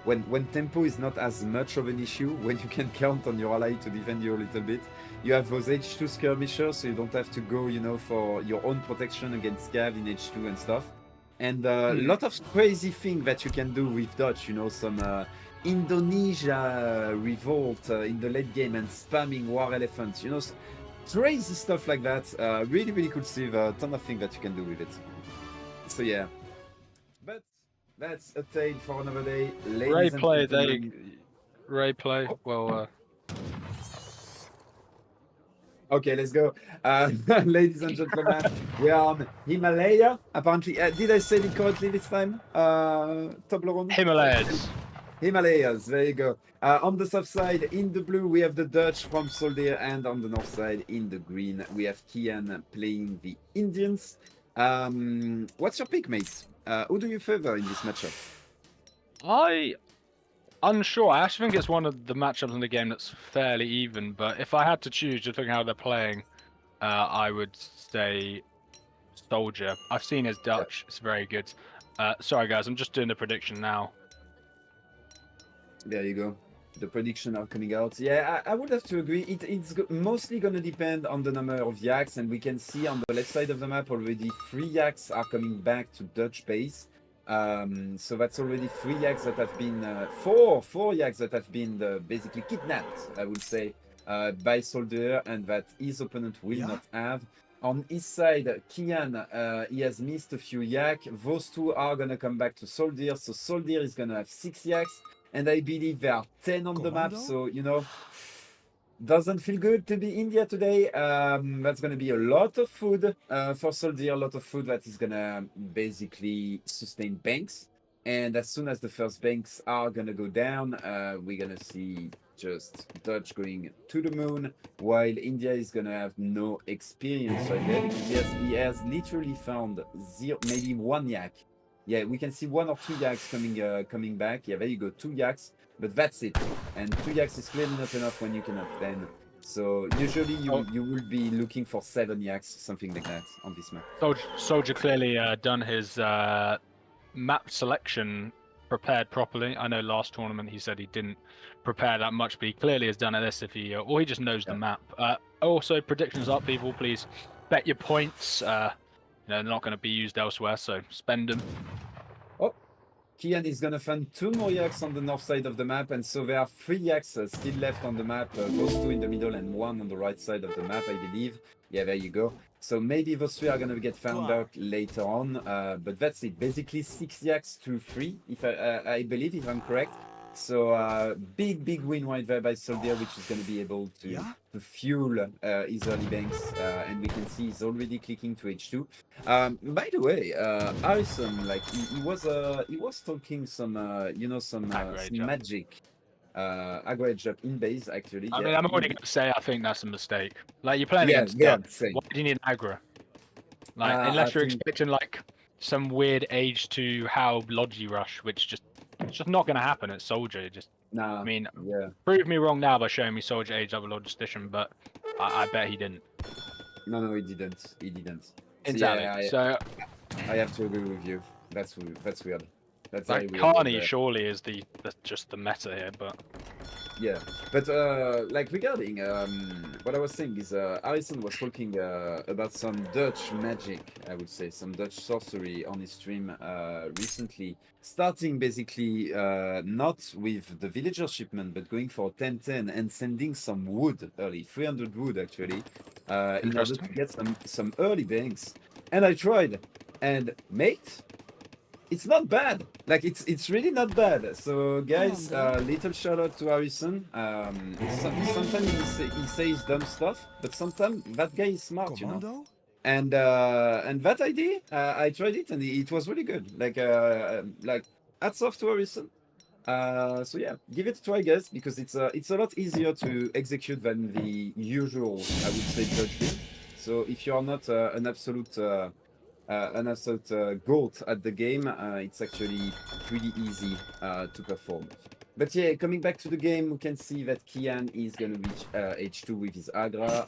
when tempo is not as much of an issue, when you can count on your ally to defend you a little bit, you have those H2 skirmishers, so you don't have to go, you know, for your own protection against Cav in H2 and stuff. And a lot of crazy things that you can do with Dutch, you know, some Indonesia revolt in the late game and spamming war elephants, you know, crazy stuff like that. Really, really cool sieve, a ton of things that you can do with it. So yeah. But that's a tale for another day. Ladies and gentlemen. Ray play. Well, Okay, let's go. Ladies and gentlemen, we are on Himalaya. Apparently, did I say it correctly this time? Toblerone? Himalayas. Himalayas, there you go. On the south side, in the blue, we have the Dutch from SoldieR, and on the north side, in the green, we have Kiyan playing the Indians. What's your pick, mates? Who do you favor in this matchup? Unsure. I actually think it's one of the matchups in the game that's fairly even. But if I had to choose, just looking how they're playing, I would say Soldier. I've seen his Dutch. It's very good. Sorry, guys. I'm just doing the prediction now. There you go. The predictions are coming out. Yeah, I would have to agree. It's mostly going to depend on the number of yaks, and we can see on the left side of the map already 3 yaks are coming back to Dutch base. So that's already 3 yaks that have been, 4 yaks that have been basically kidnapped, I would say, by SoldieR, and that his opponent will not have. on his side, Kiyan, he has missed a few yak. Those two are gonna come back to SoldieR. So SoldieR is gonna have 6 yaks, and I believe there are 10 on the map. So you know, doesn't feel good to be India today. That's gonna be a lot of food for SoldieR. A lot of food that is gonna basically sustain banks. And as soon as the first banks are gonna go down, we're gonna see just Dutch going to the moon, while India is gonna have no experience right there because he has literally found zero, maybe 1 yak. Yeah, we can see 1 or 2 yaks coming back. Yeah, there you go, 2 yaks, but that's it. And 2 yaks is clearly not enough when you can have 10. So usually you will be looking for 7 yaks, something like that on this map. Soldier clearly done his map selection prepared properly. I know last tournament he said he didn't prepare that much, but he clearly has done it this if he or he just knows the map. Also, predictions up, people. Please bet your points. You know, they're not going to be used elsewhere, so spend them. Oh, Kiyan is gonna find 2 more yaks on the north side of the map, and so there are 3 yaks still left on the map. Those 2 in the middle and 1 on the right side of the map, I believe. Yeah, there you go. So maybe those 3 are gonna get found out later on, but that's it. Basically 6 yaks to 3, if I believe, if I'm correct. So big win right there by SoldieR, which is gonna be able to fuel his early banks, and we can see he's already clicking to H2. By the way, Harrison, like he was talking some some magic. Aggro edge up in base, actually. I mean, I'm already going to say I think that's a mistake. Like, you're playing against Dutch. Why do you need aggro? Like, unless you're expecting, like, some weird age to how Logi rush, which it's just not going to happen at SoldieR. I mean, prove me wrong now by showing me SoldieR age over Logistician, but I bet he didn't. No, he didn't. He didn't. Exactly. So I have to agree with you. That's weird. That's like Carney surely is just the meta here, but yeah. But like regarding what I was saying is Harrison was talking about some Dutch magic, I would say, some Dutch sorcery on his stream recently, starting basically not with the villager shipment, but going for 10-10 and sending some wood early, 300 wood actually, in order to get some early banks. And I tried, and mate, it's not bad. Like it's really not bad. So guys, little shout out to Harrison. Sometimes he says dumb stuff, but sometimes that guy is smart, you know. And that idea, I tried it and it was really good. Like hats off to Harrison. So yeah, give it a try, guys, because it's a lot easier to execute than the usual, I would say, Dutch build. So if you are not an absolute goat at the game, it's actually pretty easy to perform. But yeah, coming back to the game, we can see that Kiyan is going to reach H2 with his Agra.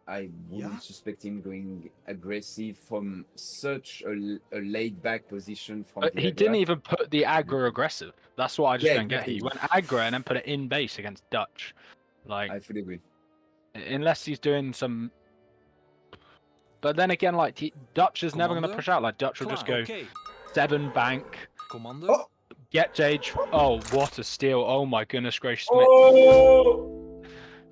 I wouldn't suspect him going aggressive from such a laid-back position. He didn't even put the aggro aggressive. That's what I just don't get. He went aggro and then put it in base against Dutch. Like, I fully agree. Unless he's doing some... But then again, like, Dutch is never going to push out. Like, Dutch will just go 7 bank, get Jage. Oh, what a steal. Oh my goodness gracious me.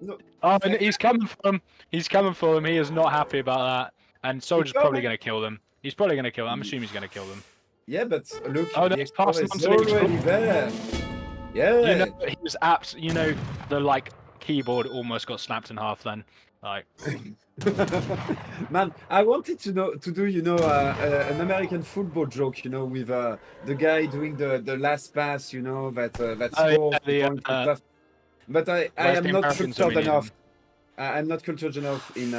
No. Oh, and he's coming for him. He's coming for him. He is not happy about that. And SoldieR's probably going to kill them. He's probably going to kill them. I'm assuming he's going to kill them. Yeah, but look, oh, no, the Explorer is already there. Yeah. You know, he was you know, the, like, keyboard almost got snapped in half then. Like... Man, I wanted to do an American football joke, you know, with the guy doing the last pass, you know, that score. But I am not cultured enough. I'm not cultured enough in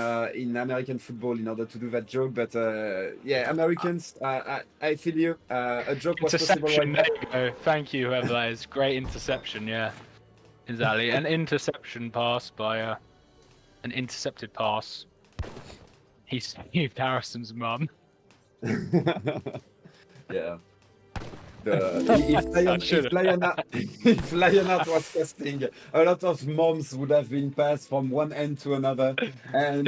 American football in order to do that joke. But yeah, Americans, I feel you. A joke was possible. Right there you go. Thank you, whoever that is. Great interception. Yeah, exactly. An interception pass by an intercepted pass. He saved Harrison's mum. Yeah. If Lionheart was casting, a lot of moms would have been passed from one end to another, and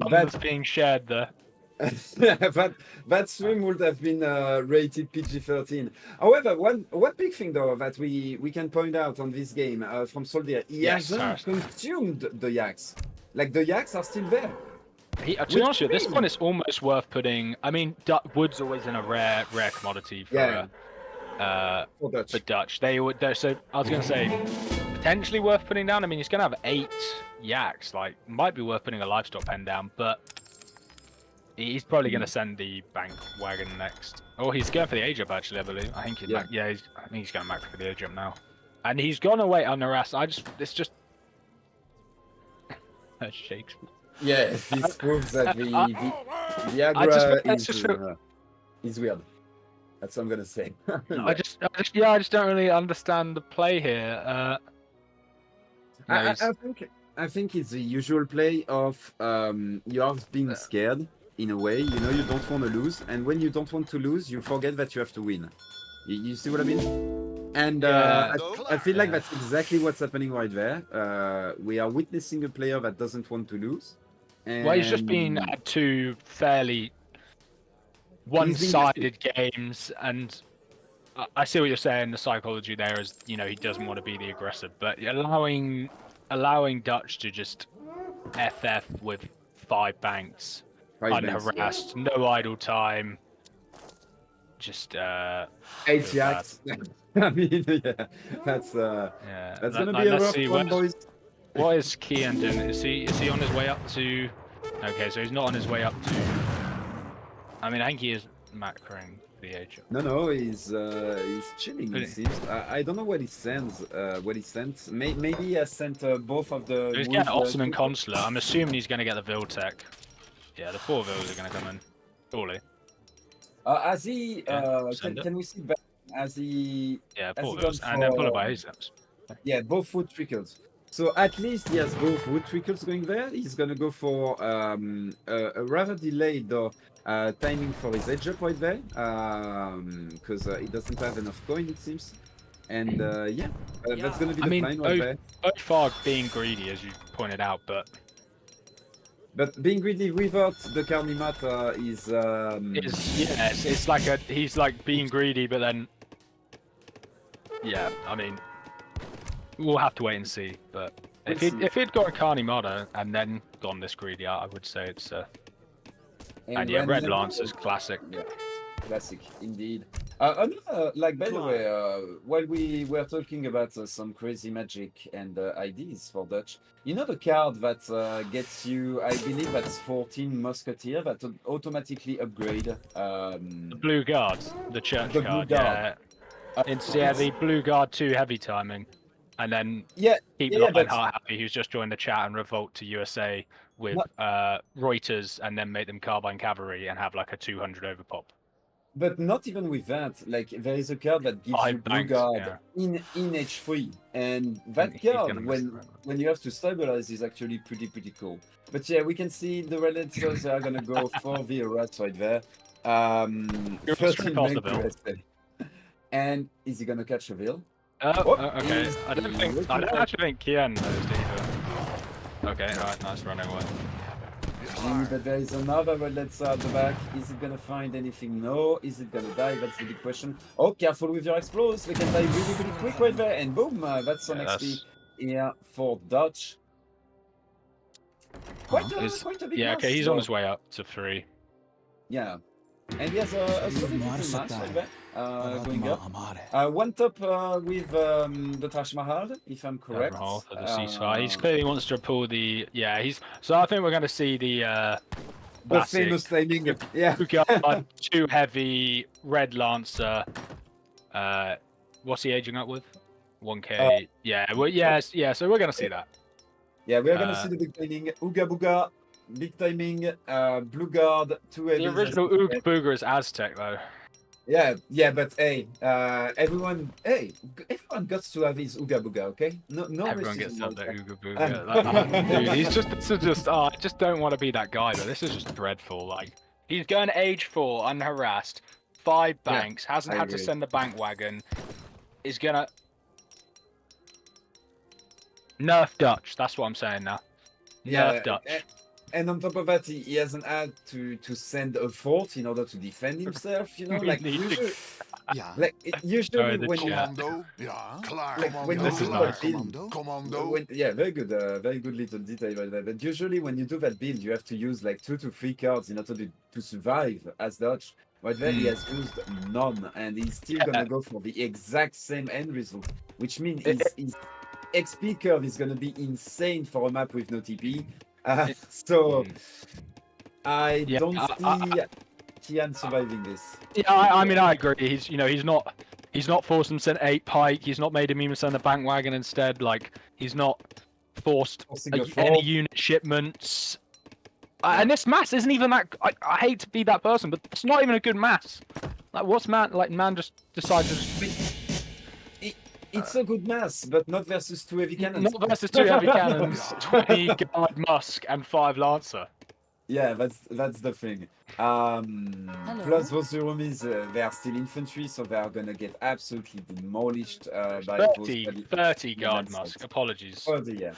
that's being shared there. that stream would have been rated PG-13. However, one big thing though that we can point out on this game from SoldieR, he hasn't consumed the yaks. Like the yaks are still there. To be honest with you, this one is almost worth putting. I mean, wood's always in a rare commodity for For Dutch. So I was going to say, potentially worth putting down. I mean, he's going to have 8 yaks. Like, might be worth putting a livestock pen down, but he's probably going to send the bank wagon next. Oh, he's going for the age up actually, I believe. I think I think he's going back for the age up now, and he's gone away unharassed. It's just that shakes. Yeah, this proves that the aggro is weird. That's what I'm gonna say. I just don't really understand the play here. I think it's the usual play of you are being scared in a way. You know you don't want to lose, and when you don't want to lose, you forget that you have to win. You see what I mean? And I feel like that's exactly what's happening right there. We are witnessing a player that doesn't want to lose. And... Well, he's just been at 2 fairly one-sided games, and I see what you're saying. The psychology there is, you know, he doesn't want to be the aggressor, but allowing Dutch to just FF with 5 banks, unharassed, no idle time, just 8 yaks. I mean, yeah, that's gonna be a rough one, boys. What is Kiyan doing? Is he on his way up to? Okay, so he's not on his way up to. I mean, I think he is macroing the age. No, he's chilling. It seems. I don't know what he sends. What he sent. Maybe he has sent both of the. He's getting Ottoman Consular. I'm assuming he's going to get the Viltech. Yeah, the 4 Vils are going to come in. Surely. As he, can we see back? As he. Yeah, 4 Vils, and then followed by ASAPs. Yeah, both wood trickles. So at least he has both wood trickles going there. He's gonna go for a rather delayed though timing for his edge up right there, because he doesn't have enough coin it seems. And that's gonna be the plan right there. Far being greedy, as you pointed out, but being greedy without the Carnimata is it's like he's like being greedy, but then I mean. We'll have to wait and see, but if he'd got a Carnimata and then gone this greedy, I would say it's and Red Lance is classic. Yeah, classic indeed. Another, like, by the way, while we were talking about some crazy magic and IDs for Dutch, you know the card that gets you, I believe that's 14 Musketeer that automatically upgrade. The Blue Guard, the Church the card. Blue Guard. It's the Blue Guard 2 heavy timing. And then keep Lionheart happy, who's just joined the chat, and revolt to USA with Reuters, and then make them Carbine Cavalry and have like a 200 overpop. But not even with that, like there is a card that gives you Blue Guard in H3, and that card when you have to stabilize is actually pretty cool. But yeah, we can see the Red Lancers are gonna go for the rats right there. 13 bank and is he gonna catch a Vil? Okay. I don't actually think Kiyan knows either. Okay, alright, nice running away. But there is another Red Lancer at the back. Is it gonna find anything? No. Is it gonna die? That's the big question. Oh, careful with your explodes. They can die really quick right there. And boom, that's some XP here for Dutch. Quite a big okay, he's on his way up to 3. Yeah. And he has a solid little mass right there. Going up. One top with the Taj Mahal, if I'm correct. For the ceasefire. He clearly wants to pull the. So I think we're going to see the famous timing. Yeah. 2 heavy Red Lancer. What's he aging up with? 1k. So we're going to see that. Yeah, we're going to see the big timing. Ooga Booga. Big timing, Blue Guard, 2 heavy. The original Ooga Booga is Aztec though. Yeah, but hey, everyone got to have his Ooga Booga, okay? No, everyone gets to have their Ooga Booga. Dude, he's just I just don't want to be that guy, but this is just dreadful. Like, he's going age 4, unharassed, 5 banks, hasn't had to send the bank wagon, is gonna nerf Dutch. That's what I'm saying now. Nerf Dutch. And on top of that, he hasn't had to send a fort in order to defend himself, you know? Like, Ja. Like usually Sorry, the when you chat. Commando. Ja. Klaar. Like, when Commando. you do nice. that build, Commando. yeah, very good little detail right there. But usually when you do that build, you have to use like 2 to 3 cards in order to survive as dodge. Right there, he has used none, and he's still gonna go for the exact same end result, which means his XP curve is gonna be insane for a map with no TP. So I don't see Kiyan surviving this. Yeah, I mean, I agree. He's not forced him to send 8 pike. He's not made him even send the bank wagon instead. Like, he's not forced Forcing a any four. unit shipments. And this mass isn't even that. I hate to be that person, but it's not even a good mass. Like, what's man? Like, man just decided to just. It's a good mass, but not versus 2 heavy cannons. Not versus 2 heavy cannons, 20 guard musk, and 5 lancer. Yeah, that's the thing. Plus those Yurumis, they are still infantry, so they are gonna get absolutely demolished by 30 guard musk. Apologies. 30, yeah.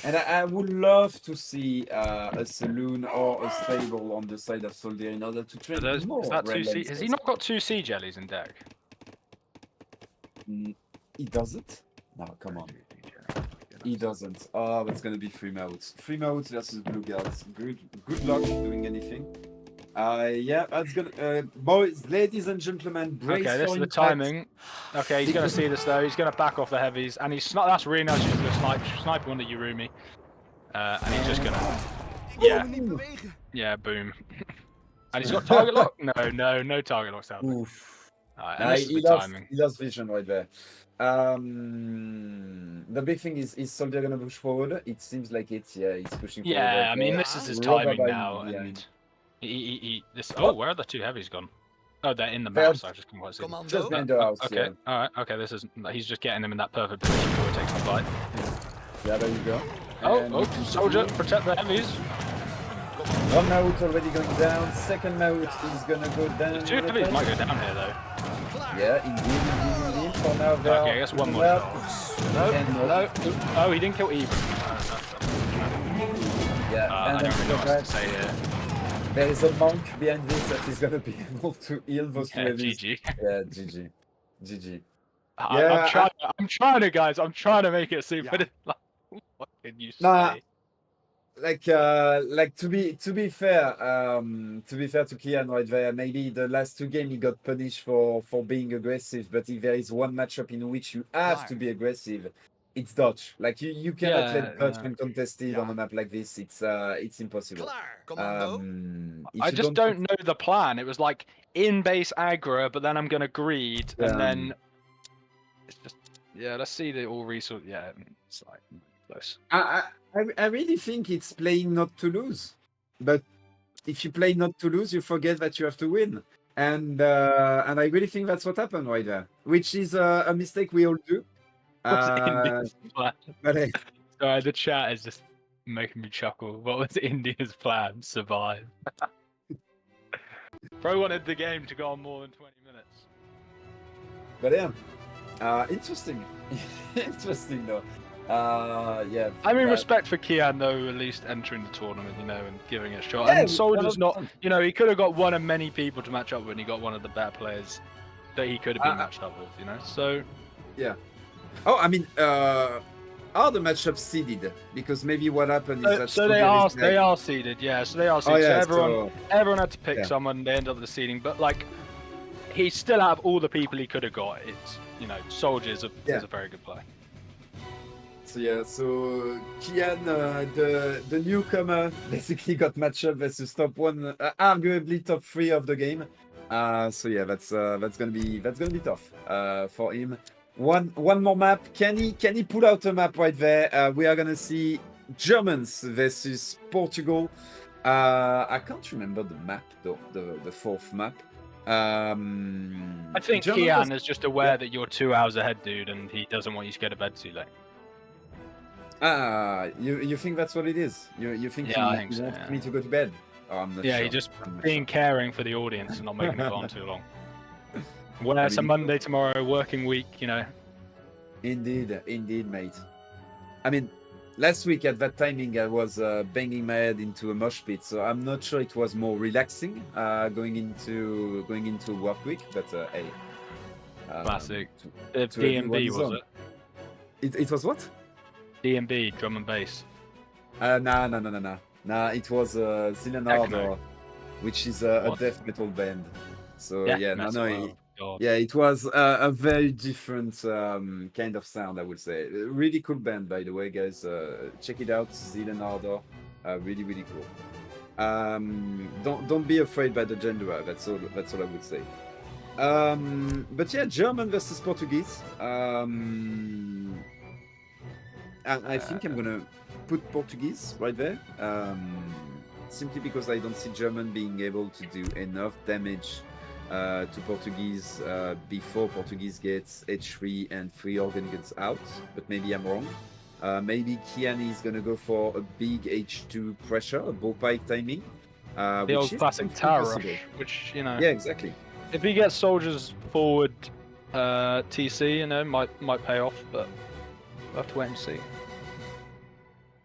And I would love to see a saloon or a stable on the side of SoldieR in order to train more. Is that red has lancers. he not got 2 sea jellies in deck? He doesn't? No, come on. He doesn't. Oh, that's gonna be 3 modes. 3 modes versus blue guards. Good luck doing anything. Yeah, that's gonna. Boys, ladies and gentlemen, brace Okay, this for is the impact. timing. Okay, he's gonna see this though. He's gonna back off the heavies, and he's not. That's really nice. He's gonna snipe one to Yurumi, and he's just gonna. Yeah, boom. And he's got target lock. No target locks out. Oof. Alright, and this is the timing. He lost vision right there. The big thing is SoldieR gonna push forward? It seems like it's he's pushing forward. Yeah, right I mean there. this is his Rubber timing by now, behind. and this. Oh, where are the 2 heavies gone? Oh, they're in the They're- mouse. I just can't see them. Just behind the house, Okay, yeah. all right. Okay, this is. He's just getting them in that perfect position before he takes the fight. Yeah, there you go. And Oh, soldier, protect the heavies. 1 note already going down. 2nd note is gonna go down. The 2 heavies might go down here though. Yeah, indeed. For now, they Okay, are I guess one more. well, and No. Oh, he didn't kill either. yeah, I and don't then really know what back, to say here. there is a monk behind this that is gonna be able to heal those 2 Yeah, heavies. GG. Yeah, GG. I'm trying to, guys. I'm trying to make it super. Like, what can you say? Nah, like to be fair to Kiyan right there, maybe the last 2 games he got punished for being aggressive, but if there is one matchup in which you have to be aggressive, it's dodge. Like you cannot let dodge uncontested on a map like this. It's impossible. I just don't know the plan. It was like in base aggro, but then I'm gonna greed, and then it's just let's see the all resource. Yeah, it's like close. I really think it's playing not to lose, but if you play not to lose, you forget that you have to win, and I really think that's what happened right there, which is a mistake we all do. India's plan? But hey, Sorry, the chat is just making me chuckle. What was India's plan? Survive. Pro wanted the game to go on more than 20 minutes. but yeah, interesting, interesting though. Yeah. I mean, but- respect for Kiyan though, at least entering the tournament, and giving it a shot. Yeah, And SoldieR's that was not, fun. he could have got one of many people to match up with, and he got one of the better players that he could have been matched up with, So, Yeah. Oh, I mean, are the matchups seeded? Because maybe what happened is that so SoldieR is they are seeded, yeah. So they are seeded. yeah, so everyone had to pick yeah. someone. They ended up with the seeding, but like, he's still out of all the people he could have got. It's SoldieR is a very good player. So yeah, so Kiyan, the newcomer, basically got matched up versus top 1, arguably top 3 of the game. So yeah, that's gonna be tough for him. One more map. Can he pull out a map right there? We are gonna see Germans versus Portugal. I can't remember the map though, the 4th map. I think Germans Kiyan is just aware that you're 2 hours ahead, dude, and he doesn't want you to go to bed too late. You think that's what it is? You think I he think so, wants yeah. me to go to bed? Oh, I'm not Yeah, sure. he just I'm not being caring for the audience and not making it go on too long. Well, it's a mean- Monday tomorrow, working week, Indeed, mate. I mean, last week at that timing, I was banging my head into a mosh pit, so I'm not sure it was more relaxing going into work week. But hey, Classic. to everyone DMB is was on. it? It was what? DMB, drum and bass. Nah, it was Techno. which is a What? death metal band. So Death yeah, metal, it, God. yeah, it was a very different kind of sound, I would say. Really cool band, by the way, guys. Check it out, Zealand Ardor. Really, really cool. Don't be afraid by the gender. That's all I would say. But yeah, German versus Portuguese. I think I'm gonna put Portuguese right there. Simply because I don't see German being able to do enough damage to Portuguese before Portuguese gets H3 and free organ gets out. But maybe I'm wrong. Maybe Kiyan is gonna go for a big H2 pressure, a bow pike timing. The old classic tower rush, which, you know, Yeah, exactly. if he gets soldiers forward TC, you know, might pay off, but we'll have to wait and see.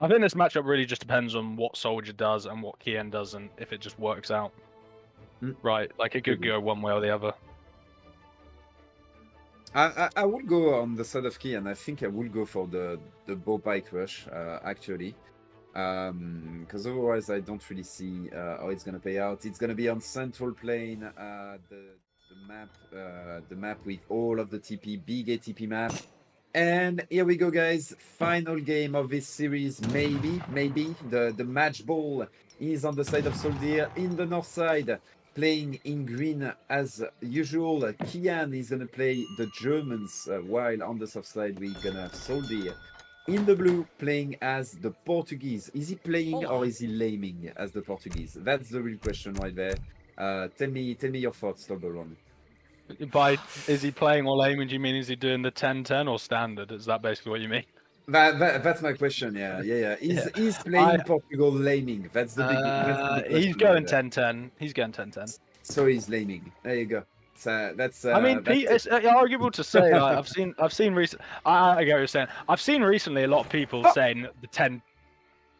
I think this matchup really just depends on what Soldier does and what Kiyan does, and if it just works out. Right, like it could go one way or the other. I would go on the side of Kiyan. I think I would go for the bow pike rush actually, because otherwise I don't really see how it's gonna pay out. It's gonna be on central plane, the map with all of the TP, big ATP map. And here we go, guys. Final game of this series. Maybe the match ball is on the side of SoldieR in the north side, playing in green as usual. Kiyan is gonna play the Germans, while on the south side we're gonna have SoldieR in the blue, playing as the Portuguese. Is he playing or is he laming as the Portuguese? That's the real question right there. Tell me your thoughts, SoldieR. By is he playing or aiming? Do you mean is he doing the 10-10 or standard? Is that basically what you mean? That's my question. Yeah. Is playing Portugal laming? That's the big. That's the He's going 10-10. He's going 10-10. So he's laming. There you go. So that's. I mean, it's arguable to say. Like, I've seen recent. I get what you're saying. I've seen recently a lot of people saying the 10.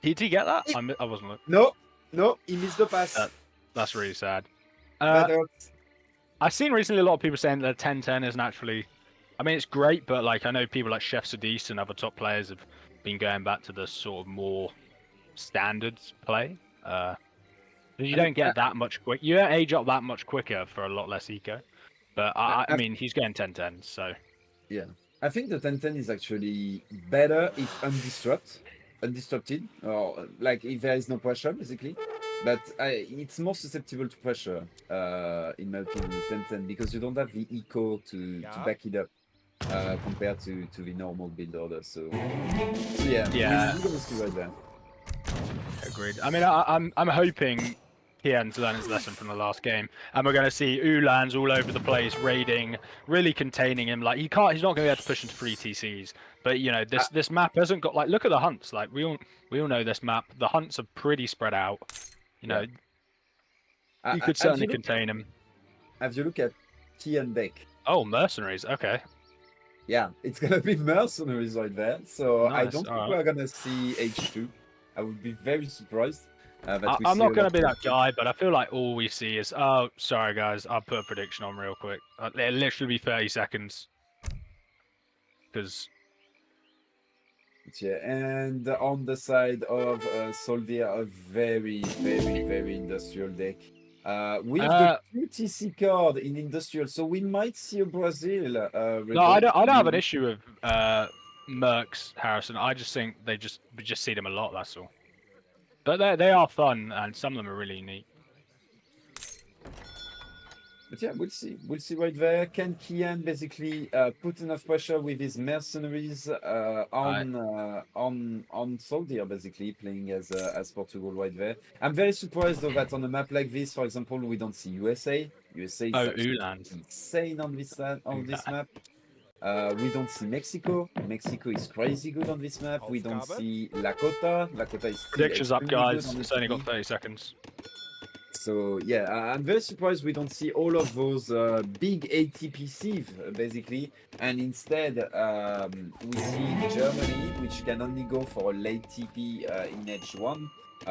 Did he get that? I wasn't looking. No, he missed the pass. That's really sad. I've seen recently a lot of people saying that 10-10 isn't actually. I mean, it's great, but like I know people like Chef Sadis and other top players have been going back to the sort of more standards play. You don't get that much quick. You don't age up that much quicker for a lot less eco. But I mean, he's going 10-10, so. Yeah, I think the 10-10 is actually better if undisrupted, or like if there is no pressure, basically. But it's more susceptible to pressure, in my opinion, the 10-10, because you don't have the eco to back it up compared to the normal build order. So yeah, we're gonna see right there. Agreed. I mean, I'm hoping Kiyan to learn his lesson from the last game, and we're going to see Ulans all over the place, raiding, really containing him. Like he's not going to be able to push into 3 TCs. But you know, this map hasn't got like. Look at the hunts. Like we all know this map. The hunts are pretty spread out. You know, you could certainly contain him. Have you looked at Kiyan deck? Oh, mercenaries. Okay. Yeah, it's gonna be mercenaries right there. So Nice, I don't think we're gonna see H2. I would be very surprised. I'm not going to be that guy, but I feel like all we see is. Oh, sorry guys, I'll put a prediction on real quick. It'll literally be 30 seconds. Because. Yeah, and on the side of SoldieR, a very, very, very industrial deck. With the QTC card in industrial, so we might see a Brazil. No, I don't have an issue with Mercs, Harrison. I just think we just see them a lot. That's all. But they are fun, and some of them are really unique. But yeah, we'll see. We'll see right there. Can Kiyan basically put enough pressure with his mercenaries on SoldieR, basically playing as Portugal right there? I'm very surprised though that on a map like this, for example, we don't see USA. USA is insane on this map. We don't see Mexico. Mexico is crazy good on this map. We don't see Lakota. Lakota is predictions up, guys. It's only got 30 seconds. So yeah, I'm very surprised we don't see all of those big ATP sieve basically, and instead we see Germany, which can only go for a late TP in H1,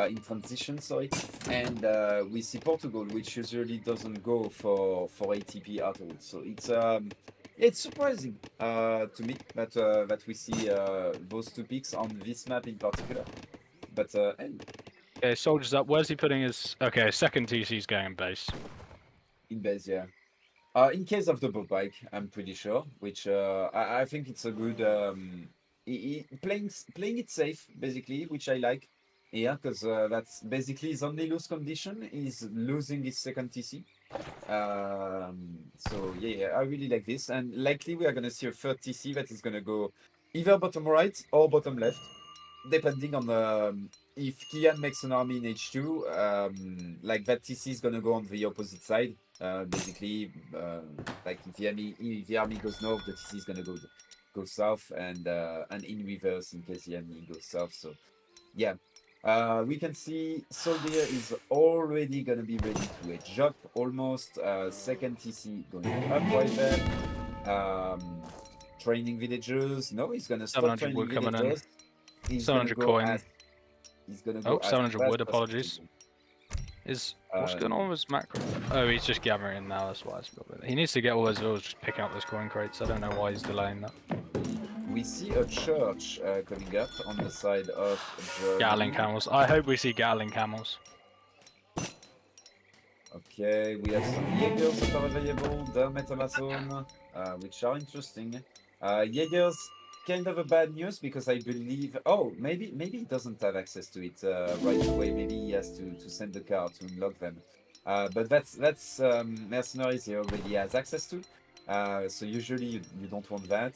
in transition, sorry, and we see Portugal, which usually doesn't go for ATP at all. So It's surprising to me that we see those two picks on this map in particular. But and Okay, soldiers up. Where's he putting his? Okay, second TC's going in base. in base, yeah. In case of the bow bike, I'm pretty sure, which I think it's a good playing it safe basically, which I like. Yeah, because that's basically his only lose condition is losing his second TC. So yeah, I really like this, and likely we are gonna see a third TC that is gonna go either bottom right or bottom left, depending on if Kiyan makes an army in H2. Like that TC is gonna go on the opposite side. Basically, like if the army goes north, the TC is gonna go south, and in reverse in case the enemy goes south. So yeah. We can see SoldieR is already gonna be ready to edge up almost. Second TC going up right there. Training villagers. No, he's gonna stop 700 training wood coming in. villagers. He's 700 gonna go coin. he's gonna go Oh, 700 as wood, fast as apologies. Is what's going on with his macro? Oh, he's just gathering in now. That's why it's a little bit. He needs to get all his vills just picking up those coin crates. I don't know why he's delaying that. We see a church coming up on the side of the Gatling camels. I hope we see Gatling camels. Okay, we have some Jaegers that are available, the Metamazone, which are interesting. Jaegers, kind of a bad news because I believe. Oh, maybe he doesn't have access to it right away. Maybe he has to send the card to unlock them. But that's mercenaries he already has access to. So usually you don't want that.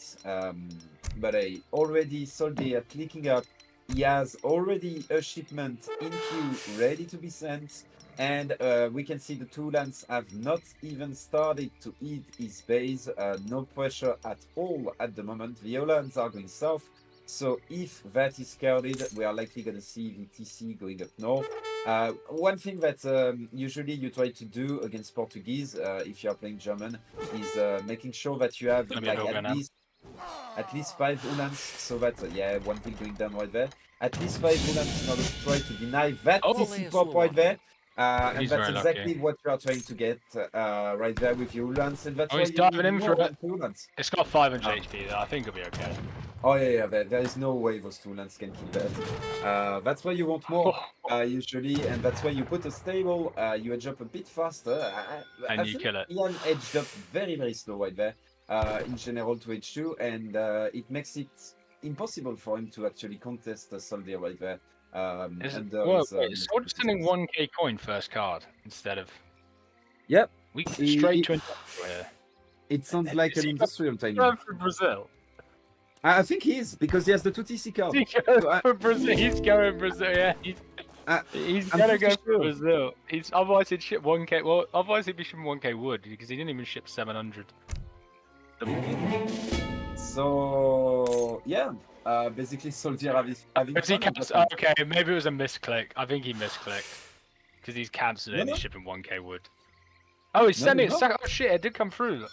But already SoldieR clicking up. He has already a shipment in queue ready to be sent. And we can see the two lands have not even started to eat his base. No pressure at all at the moment. The lands are going south. So if that is scouted, we are likely going to see the TC going up north. One thing that usually you try to do against Portuguese, if you are playing German, is making sure that you have like at least 5 Ulans, so that yeah, one thing going down right there. At least 5 Ulans in order to try to deny that TC pop right there. And that's exactly what you are trying to get right there with your Ulans, and that's why he's you diving need in more for than 2 Ulans. It's got 500 HP though. I think it'll be okay. Oh yeah, there is no way those 2 Ulans can kill that. That's why you want more usually, and that's why you put a stable. You edge up a bit faster, and you kill it. Ian edged up very slow right there. In general to H2, and it makes it impossible for him to actually contest the SoldieR right there. Soldier's sending 1k coin first card instead of. Yep. We straight to here. It sounds like an industrial timing. Going for Brazil. I think he is because he has the 2 TC cards. He's going for Brazil. He's going Brazil. Yeah. He's gonna go for Brazil. Otherwise he'd ship 1k. Well, otherwise he'd be shipping 1k wood because he didn't even ship 700. So yeah, basically SoldieR having fun. Okay, maybe it was a misclick. I think he misclicked because he's cancelled it and he's shipping 1k wood. Oh, he's sending it. Oh shit! It did come through.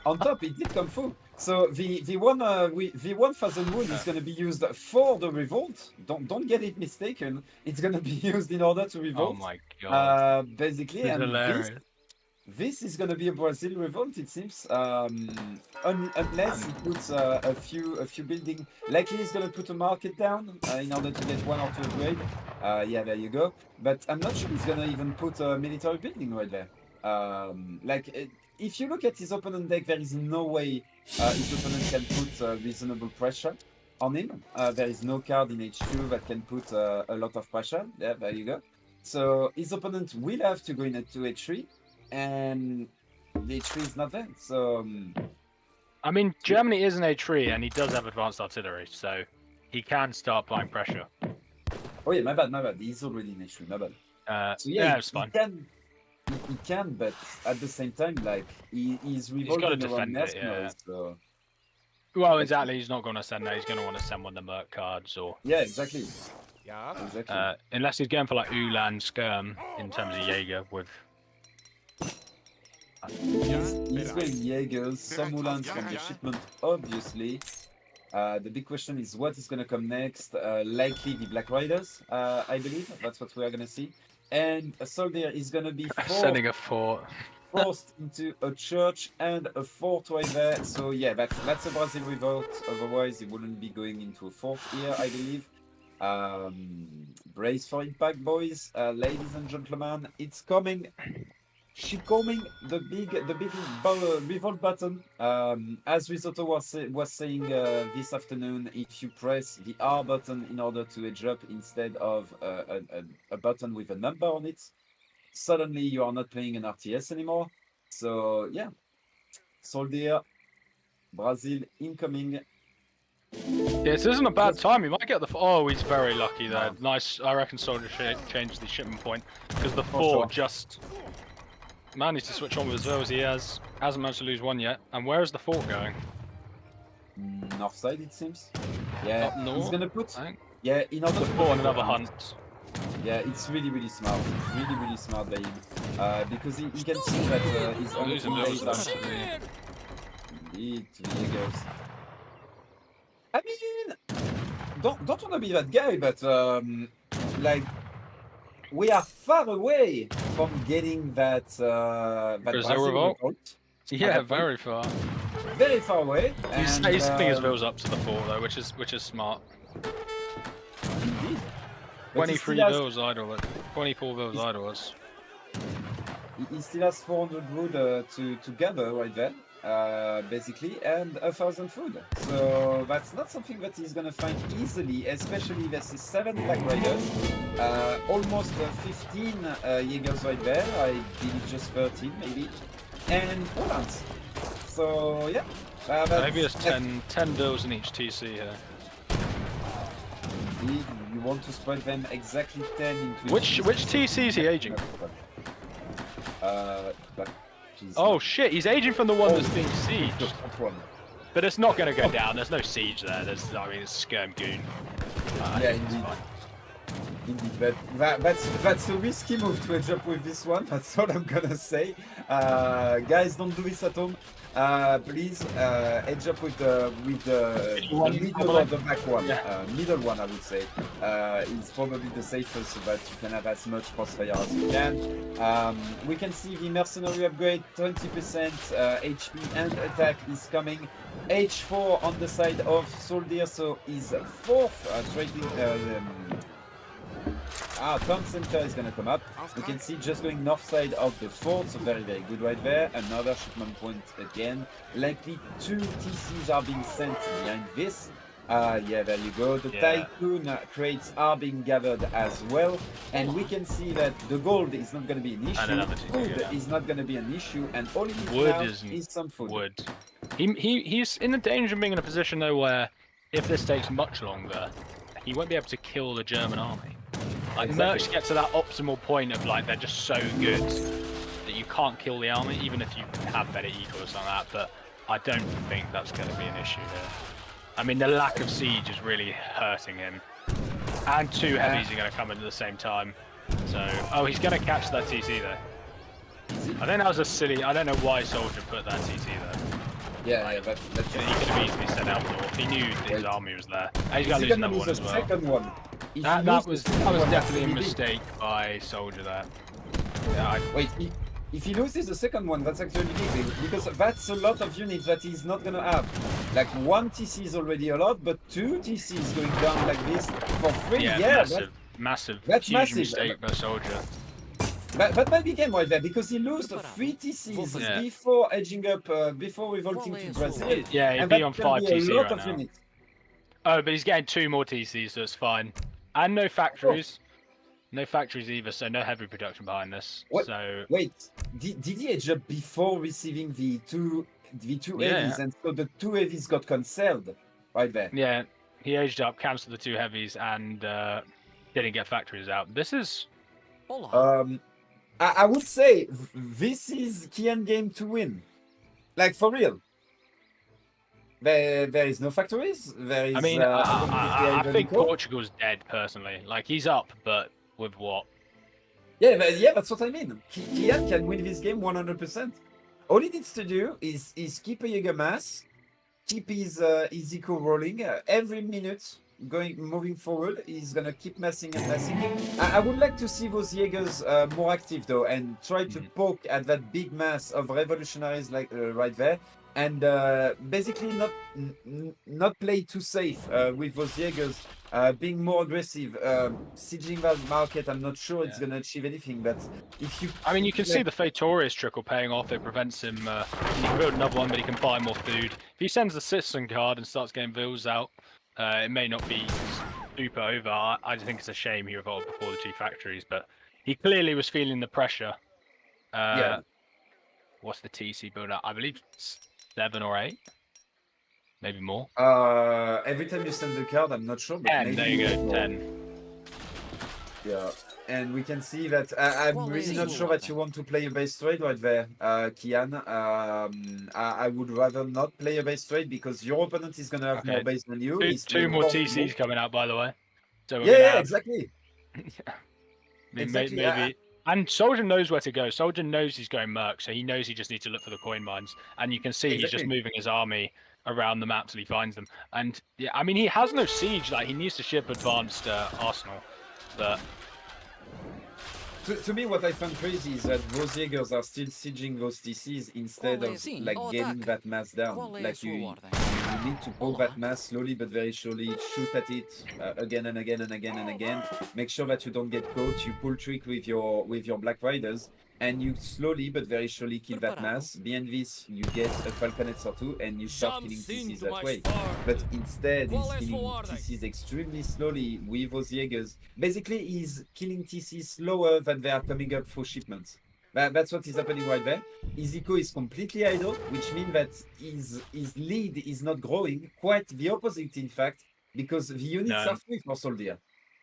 On top, it did come through. So the 1,000 wood is going to be used for the revolt. Don't get it mistaken. It's going to be used in order to revolt. Oh my god! Basically, it's and hilarious. This is going to be a Brazil revolt, it seems. Unless he puts a few building. Likely he's going to put a market down in order to get 1 or 2 upgrade. Yeah, there you go. But I'm not sure he's going to even put a military building right there. If you look at his opponent deck, there is no way his opponent can put reasonable pressure on him. There is no card in H2 that can put a lot of pressure. Yeah, there you go. So his opponent will have to go into H3. And the H3 is not there, so... I mean, Germany is an H3, and he does have advanced artillery, so he can start applying pressure. Oh yeah, my bad. He's already in H3, my bad. So yeah, it's fine. He can, but at the same time, like, he's revolving around mercenaries, so... Well, exactly, he's not going to send that, he's going to want to send one of the Merc cards, or... Yeah, exactly. Exactly. Unless he's going for, like, Ulan Skirm, in terms of Jaeger, with... He's going Jaegers, some Ulans from the shipment, obviously. The big question is what is going to come next. Likely the Black Riders, I believe. That's what we are going to see. And SoldieR is going to be sending a 4 forced into a church and a fort right there. So yeah, that's a Brazil revolt. Otherwise, he wouldn't be going into a fort here, I believe. Brace for impact, boys, ladies and gentlemen. It's coming. She coming, the big revolt button. As Risotto was saying this afternoon, if you press the R button in order to edge up instead of a button with a number on it, suddenly you are not playing an RTS anymore. So yeah, SoldieR, Brazil incoming. Yeah, this isn't a bad time. He might get the. Oh, he's very lucky there. Nice. I reckon SoldieR changed the shipment point because the fort just. Man needs to switch on with as well as he hasn't managed to lose one yet. And where is the fort going? North side, it seems. Yeah, Up north, he's gonna put. I think. Yeah, in order to Fort another hunt. Yeah, it's really smart. Really smart by him. Because he can see that his own Losing teammates those, are. Indeed, Vegas. I mean, don't want to be that guy, but like we are far away from getting that Brazil revolt. Yeah, very far. Very far away. He's And, sticking his vills up to the fort though, which is smart. Indeed. But he 23 still has- vills idle. 24 vills idle was. He still has 400 wood to gather right there, basically, and 1,000 food. So that's not something that he's gonna find easily, especially versus 7 Black Riders, almost 15 Jaegers right there. I believe just 13 maybe, and Uhlans. So yeah, Maybe it's 10 vills in each TC here. Indeed, you want to spread them exactly 10 into Which TC is he aging? But Oh shit, he's aging from the one that's being sieged. that one. But it's not going to go down. There's no siege there. I mean, it's Skirm Goon. Yeah, indeed. Indeed, but that's a risky move to edge up with this one. That's all I'm gonna say. Guys, don't do this at home. Please edge up with the middle or the back one. Middle one, I would say. Is probably the safest, so that you can have as much crossfire as you can. We can see the mercenary upgrade, 20% HP and attack is coming. H4 on the side of SoldieR, so is 4th trading. Town center is gonna come up. We can see just going north side of the fort, so very good right there. Another shipment point again. Likely 2 TCs are being sent behind this. Yeah, there you go. The Tycoon crates are being gathered as well. And we can see that the gold is not going to be an issue. Food is not going to be an issue. And all he needs now is some food. Wood. He's in the danger of being in a position though where if this takes much longer, he won't be able to kill the German army. Like mercs get to that optimal point of like they're just so good that you can't kill the army even if you have better eco or something like that. But I don't think that's going to be an issue here. I mean, the lack of siege is really hurting him. And 2 heavies are going to come in at the same time. So, oh, he's going to catch that TC there. I think that was a silly. I don't know why SoldieR put that TC there. Yeah, but he could have easily sent out north. He knew his army was there. And he's going to lose another one as well. Second one. That was definitely a mistake by SoldieR there. Yeah, Wait, if he loses the second one, that's actually big, because that's a lot of units that he's not gonna have. Like 1 TC is already a lot, but 2 TCs going down like this for free, yeah, massive, that's huge massive. mistake by SoldieR. That might be game right there, because he lost 3 TCs before edging up, before revolting to Brazil. Yeah, he'd be on 5 TC right now. Units. Oh, but he's getting 2 more TCs, so it's fine. And no factories. No factories either, so no heavy production behind this. What? So wait, did he edge up before receiving the two heavies, and so the 2 heavies got cancelled right there? Yeah, he aged up, cancelled the 2 heavies, and didn't get factories out. This is. I would say this is Kiyan game to win, like for real. There is no factories. There is. I mean, I think Portugal's dead personally. Like he's up, but with what? Yeah, that's what I mean. Kiyan can win this game 100%. All he needs to do is keep a Jaeger mass, keep his eco rolling every minute. moving forward. He's gonna keep massing and massing. I would like to see those Jaegers more active though, and try to poke at that big mass of revolutionaries like right there, and basically not play too safe with those Jaegers. Being more aggressive, sieging that market. I'm not sure it's gonna achieve anything, but if you, I mean, you can see the Fatorious trickle paying off. It prevents him. He can build another one, but he can buy more food. If he sends the citizen card and starts getting vills out, it may not be super over. I just think it's a shame he revolted before the 2 factories, but he clearly was feeling the pressure. Yeah. What's the TC build up? I believe 7 or 8, maybe more. every time you send the card, I'm not sure, but 10. maybe There you go. more. 10. Yeah, and we can see that I'm really not sure that you want to play a base trade right there, Kiyan. I would rather not play a base trade because your opponent is gonna have more base than you. Two more TCs coming out, by the way. So we're Yeah, gonna yeah, have... exactly. I mean, Exactly, maybe. And Soldier knows where to go. Soldier knows he's going Merc, so he knows he just needs to look for the coin mines. And you can see he's just moving his army around the map till he finds them. And yeah, I mean, he has no siege. Like, he needs to ship advanced arsenal. But To me, what I find crazy is that those Jaegers are still sieging those TCs instead of like getting that mass down. Like you need to poke that mass slowly but very surely, shoot at it again and again and again and again. Make sure that you don't get caught. You pull trick with your Black Riders, and you slowly but very surely kill that mass. Behind this, you get a Falconets or 2, and you start killing TCs that way. But instead, he's killing TCs extremely slowly with those Jaegers. Basically, he's killing TCs slower than they are coming up for shipments. That's what is happening right there. His eco is completely idle, which means that his lead is not growing. Quite the opposite, in fact, because the units are free for SoldieR.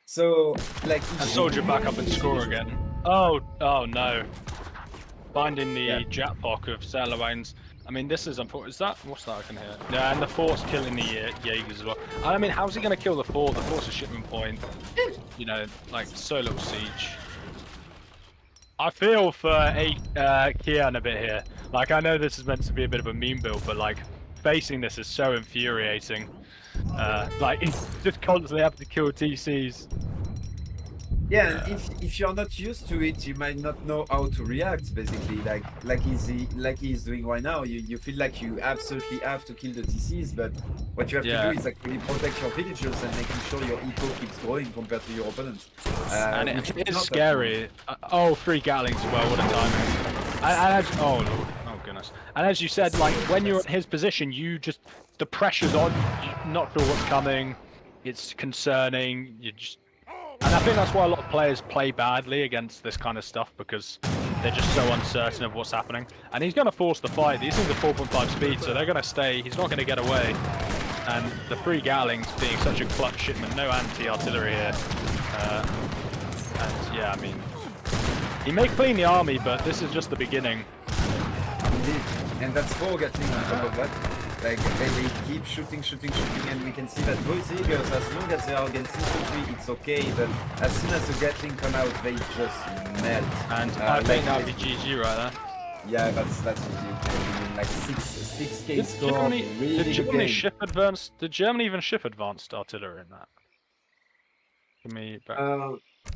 So, like, Soldier back up and score again. Oh no. Finding the Jetpock of Sailorwains. I mean, this is unfortunate. Is that... What's that I can hear? Yeah, and the Force killing the Jaegers as well. I mean, how's he going to kill the Force? The Force is shipment point. You know, like, so little siege. I feel for Kiyan a bit here. Like, I know this is meant to be a bit of a meme build, but, like, facing this is so infuriating. Like, he's just constantly having to kill TCs. Yeah, and if you're not used to it, you might not know how to react. Basically, like he's doing right now, you feel like you absolutely have to kill the TCs, but what you have to do is actually protect your villagers and making sure your eco keeps growing compared to your opponent. And it is scary. Oh, 3 Gatlings as well. What a timing! Oh lord, oh goodness! And as you said, like when you're in his position, the pressure's on. You're not sure what's coming. It's concerning. And I think that's why a lot of players play badly against this kind of stuff, because they're just so uncertain of what's happening. And he's going to force the fight. These things are 4.5 speed, so they're going to stay. He's not going to get away. And the 3 Gatlings being such a clutch shipment, no anti-artillery here. And yeah, I mean, he may clean the army, but this is just the beginning. Indeed. And that's 4 Gatling on top of that. Like, they keep shooting, and we can see that those Jaegers, as long as they are against infantry, it's okay, but as soon as the Gatling come out, they just melt. And I think that would be GG right there. Yeah, that's GG. Like 6k score, did Germany ship advanced? Did Germany even ship advanced artillery in that? Give me back.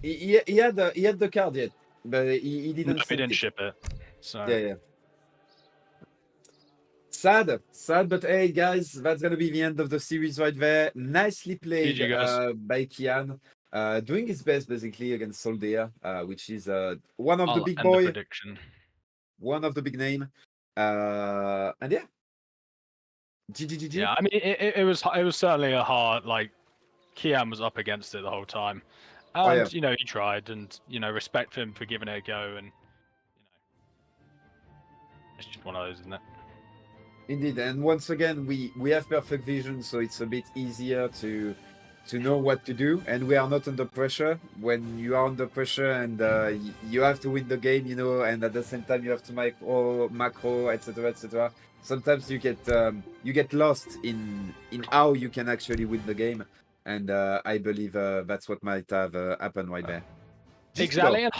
He had the card yet, but he didn't. No, he didn't ship it. So yeah. Sad, but hey guys, that's gonna be the end of the series right there. Nicely played by Kiyan, doing his best basically against SoldieR, which is one of the big boys, one of the big name, and yeah, GG. Yeah, I mean it was certainly a hard, like, Kiyan was up against it the whole time, and you know, he tried, and you know, respect him for giving it a go, and you know, it's just one of those, isn't it? Indeed, and once again, we have perfect vision, so it's a bit easier to know what to do, and we are not under pressure. When you are under pressure and you have to win the game, you know, and at the same time you have to make macro, etc. Sometimes you get lost in how you can actually win the game, and I believe that's what might have happened right there. Exactly, and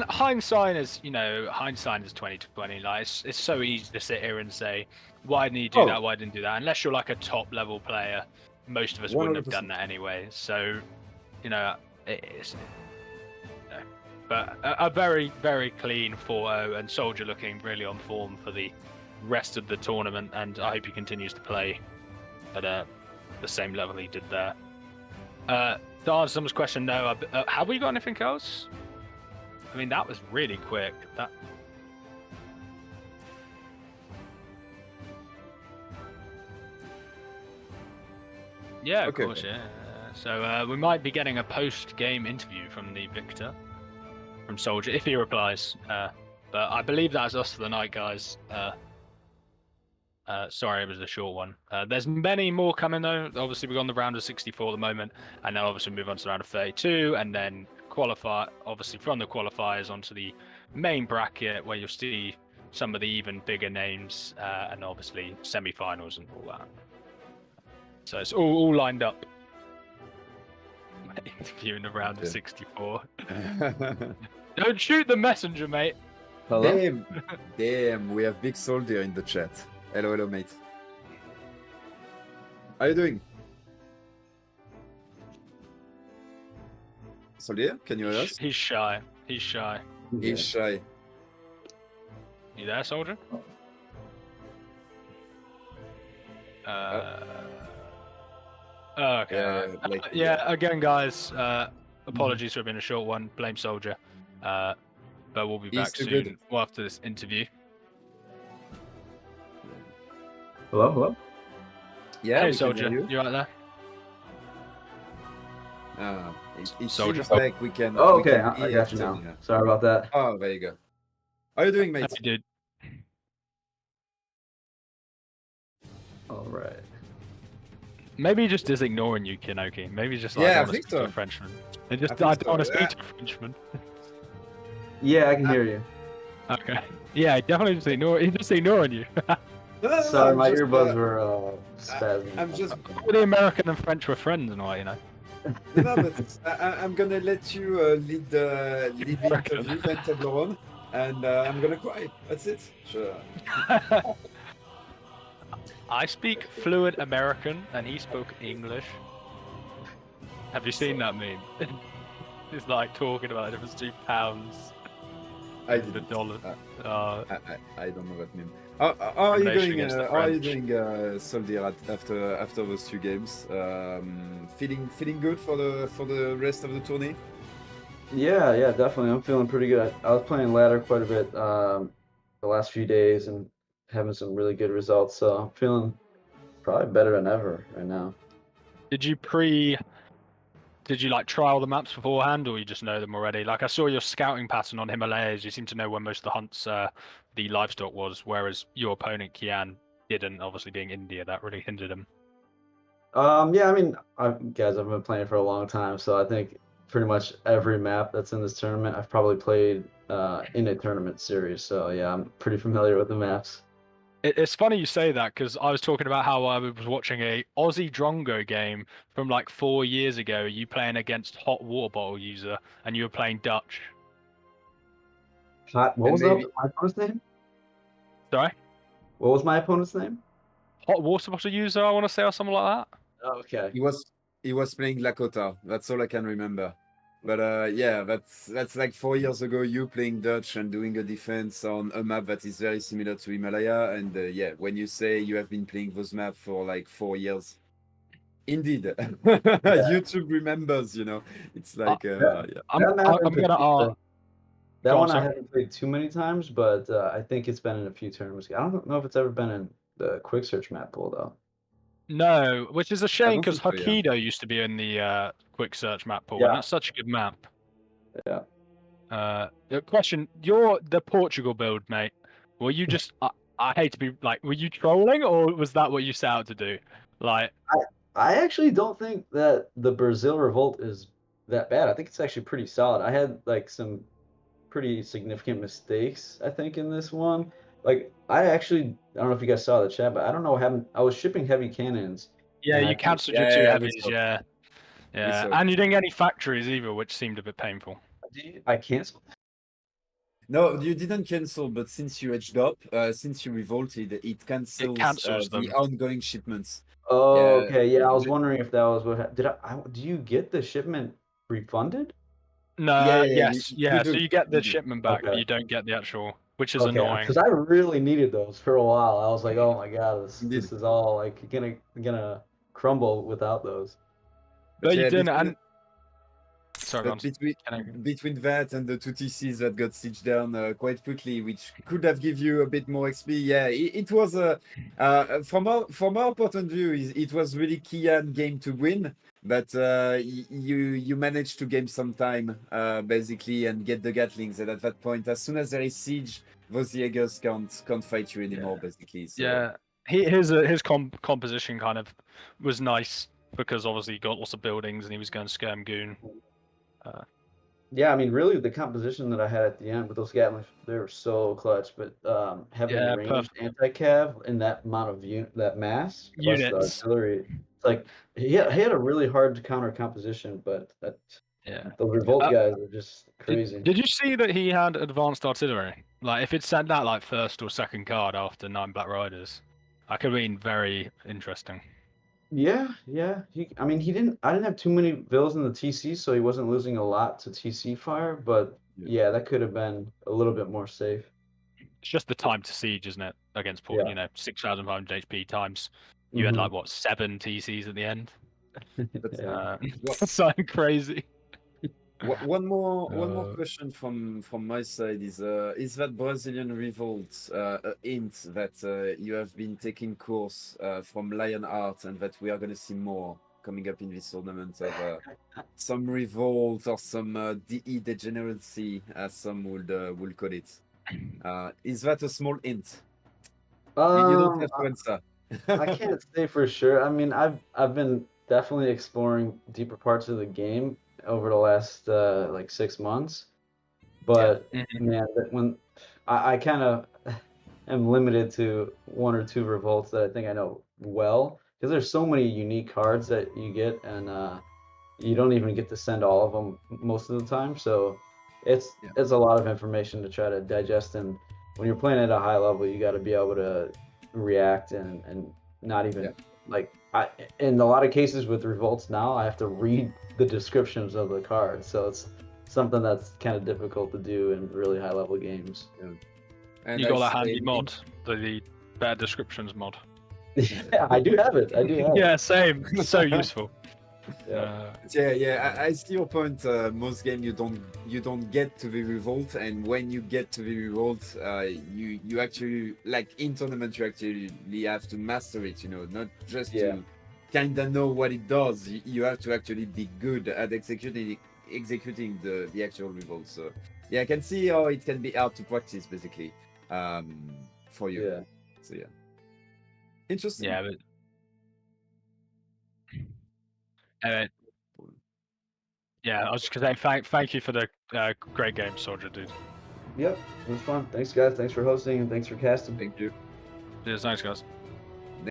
hindsight is, you know, hindsight is 20/20. Like, it's so easy to sit here and say, why didn't he do that? Why didn't he do that? Unless you're like a top level player, most of us wouldn't have 100%. done that anyway. So, you know, it's. But a very, very clean 4-0, and SoldieR looking really on form for the rest of the tournament, and I hope he continues to play at the same level he did there. To answer someone's question, no. Have we got anything else? I mean, that was really quick. Yeah, of Okay. course, yeah. So we might be getting a post-game interview from the victor, from SoldieR, if he replies. But I believe that's us for the night, guys. Sorry, it was a short one. There's many more coming, though. Obviously, we're on the round of 64 at the moment, and then obviously move on to the round of 32, and then qualify, obviously, from the qualifiers onto the main bracket, where you'll see some of the even bigger names, and obviously semi-finals and all that. So it's all lined up. Interview in the round of 64. Don't shoot the messenger, mate. Damn, damn, we have big SoldieR in the chat. Hello, mate. How you doing? SoldieR, can you hear us? He's shy. He's shy. He's shy. You there, SoldieR? Okay. Yeah, Again, guys, apologies for being a short one. Blame SoldieR. But we'll be He's back too soon good. after this interview. Hello? Yeah, Hey, we can hear SoldieR, you. you right there? It SoldieR. seems like we can. Oh, we okay, can I hear got you each now. other. Sorry about that. Oh, there you go. How you doing, mate? Hey, dude. All right. Maybe he just is ignoring you, Kinoki. Maybe he's just like, Yeah, I I don't want to think speak to a so. Frenchman. I don't think so. want to speak to a Frenchman. Yeah, I can hear you. Okay. Yeah, definitely just he's just ignoring you. No, Sorry, I'm my just, earbuds were spazzing. I'm just. All the American and French were friends and all, you know. No, but I'm gonna let you lead the interview, then Toblerone, and I'm gonna cry. That's it. Sure. I speak fluent American and he spoke English. Have you seen that meme? It's like talking about the difference between pounds I and the didn't. dollar. I don't know what name. How are you Nation doing? against the How are you French. doing, SoldieR? After those two games, feeling good for the rest of the tourney. Yeah, definitely. I'm feeling pretty good. I was playing ladder quite a bit the last few days and having some really good results. So I'm feeling probably better than ever right now. Did you like try all the maps beforehand, or you just know them already? Like I saw your scouting pattern on Himalayas. You seem to know where most of the hunts, the livestock was, whereas your opponent Kiyan didn't. Obviously, being India, that really hindered him. Yeah, I mean, I've been playing for a long time, so I think pretty much every map that's in this tournament I've probably played in a tournament series. So yeah, I'm pretty familiar with the maps. It's funny you say that because I was talking about how I was watching a Aussie Drongo game from like 4 years ago. You playing against Hot Water Bottle user, and you were playing Dutch. What was my opponent's name? Sorry, What was my opponent's name? Hot Water Bottle user. I want to say, or something like that. Oh, okay. He was playing Lakota. That's all I can remember. But yeah, that's like 4 years ago. You playing Dutch and doing a defense on a map that is very similar to Himalaya. And yeah, when you say you have been playing those maps for like 4 years, indeed, YouTube remembers. You know, it's like yeah. I'm gonna That Go on, one I sorry. haven't played too many times, but I think it's been in a few tournaments. I don't know if it's ever been in the quick search map pool though. No, which is a shame because think so, yeah. Hokkaido used to be in the quick search map pool, Yeah. and that's such a good map. Yeah. The question: you're the Portugal build, mate. Were you just? I hate to be like, were you trolling, or was that what you set out to do? Like, I actually don't think that the Brazil revolt is that bad. I think it's actually pretty solid. I had like some pretty significant mistakes, I think, in this one. Like I don't know if you guys saw the chat, but I don't know what happened. I was shipping heavy cannons. yeah, and I you think- cancelled your Yeah, two yeah, we heavies, saw. yeah, saw. and you didn't get any factories either, which seemed a bit painful. I canceled. No, you didn't cancel, but since you edged up, since you revolted, it cancels, cancels the them. ongoing shipments. Oh, Yeah, okay. Yeah, I was the- wondering if that was what did do you get the shipment refunded? No, yeah, yes, you yeah. So do. you get the You do. shipment back, but Okay. you don't get the actual, which is Okay, annoying. because I really needed those for a while. I was like, oh my god, Indeed. this is all like gonna crumble without those. But you yeah, didn't. between, And sorry, go on. between that and the two TCs that got sieged down quite quickly, which could have give you a bit more XP. Yeah, it was from our point of view, it was really Kiyan game to win, but you managed to gain some time basically and get the Gatlings, and at that point, as soon as there is siege, those Jaegers can't fight you anymore, basically. So. Yeah, his composition kind of was nice because obviously he got lots of buildings and he was going Skirm Goon. Yeah, I mean, really, the composition that I had at the end with those Gatlings, they were so clutch. But having Yeah, ranged anti-cav in that amount of that mass plus the Units. artillery, it's like he had a really hard to counter composition, but Yeah. those revolt guys are just crazy. Did you see that he had advanced artillery? Like, if it sent that like first or second card after 9 Black Riders, that could have been very interesting. Yeah. I mean, I didn't have too many vills in the TC, so he wasn't losing a lot to TC fire. But yeah, that could have been a little bit more safe. It's just the time to siege, isn't it? Against Port, Yeah. 6,500 HP times. You had Mhm. like what 7 TCs at the end. Yeah. Something crazy. One more question from my side is that Brazilian revolt a hint that you have been taking course from Lionheart and that we are going to see more coming up in this tournament of some revolt or some DE degeneracy, as some would call it. Is that a small hint? You don't have to answer. I can't say for sure. I mean, I've been definitely exploring deeper parts of the game over the last like 6 months, but man, when I kind of am limited to 1 or 2 revolts that I think I know well, because there's so many unique cards that you get, and you don't even get to send all of them most of the time. So it's a lot of information to try to digest, and when you're playing at a high level, you got to be able to react and not even like in a lot of cases with revolts now, I have to read the descriptions of the cards, so it's something that's kind of difficult to do in really high level games. And You got I that handy say- mod, the bad descriptions mod. Yeah, I do have it. Yeah, same. So useful. Yeah. I see your point. Most game you don't get to the revolt, and when you get to the revolt, you actually, like in tournament, you actually have to master it. Not just to kinda know what it does. You have to actually be good at executing the actual revolt. So yeah, I can see how it can be hard to practice, basically, for you. Yeah. So yeah, interesting. Yeah, but yeah, I was just gonna say thank you for the great game, SoldieR, dude. Yep, it was fun. Thanks, guys. Thanks for hosting and thanks for casting. Thank you. Cheers, thanks, guys.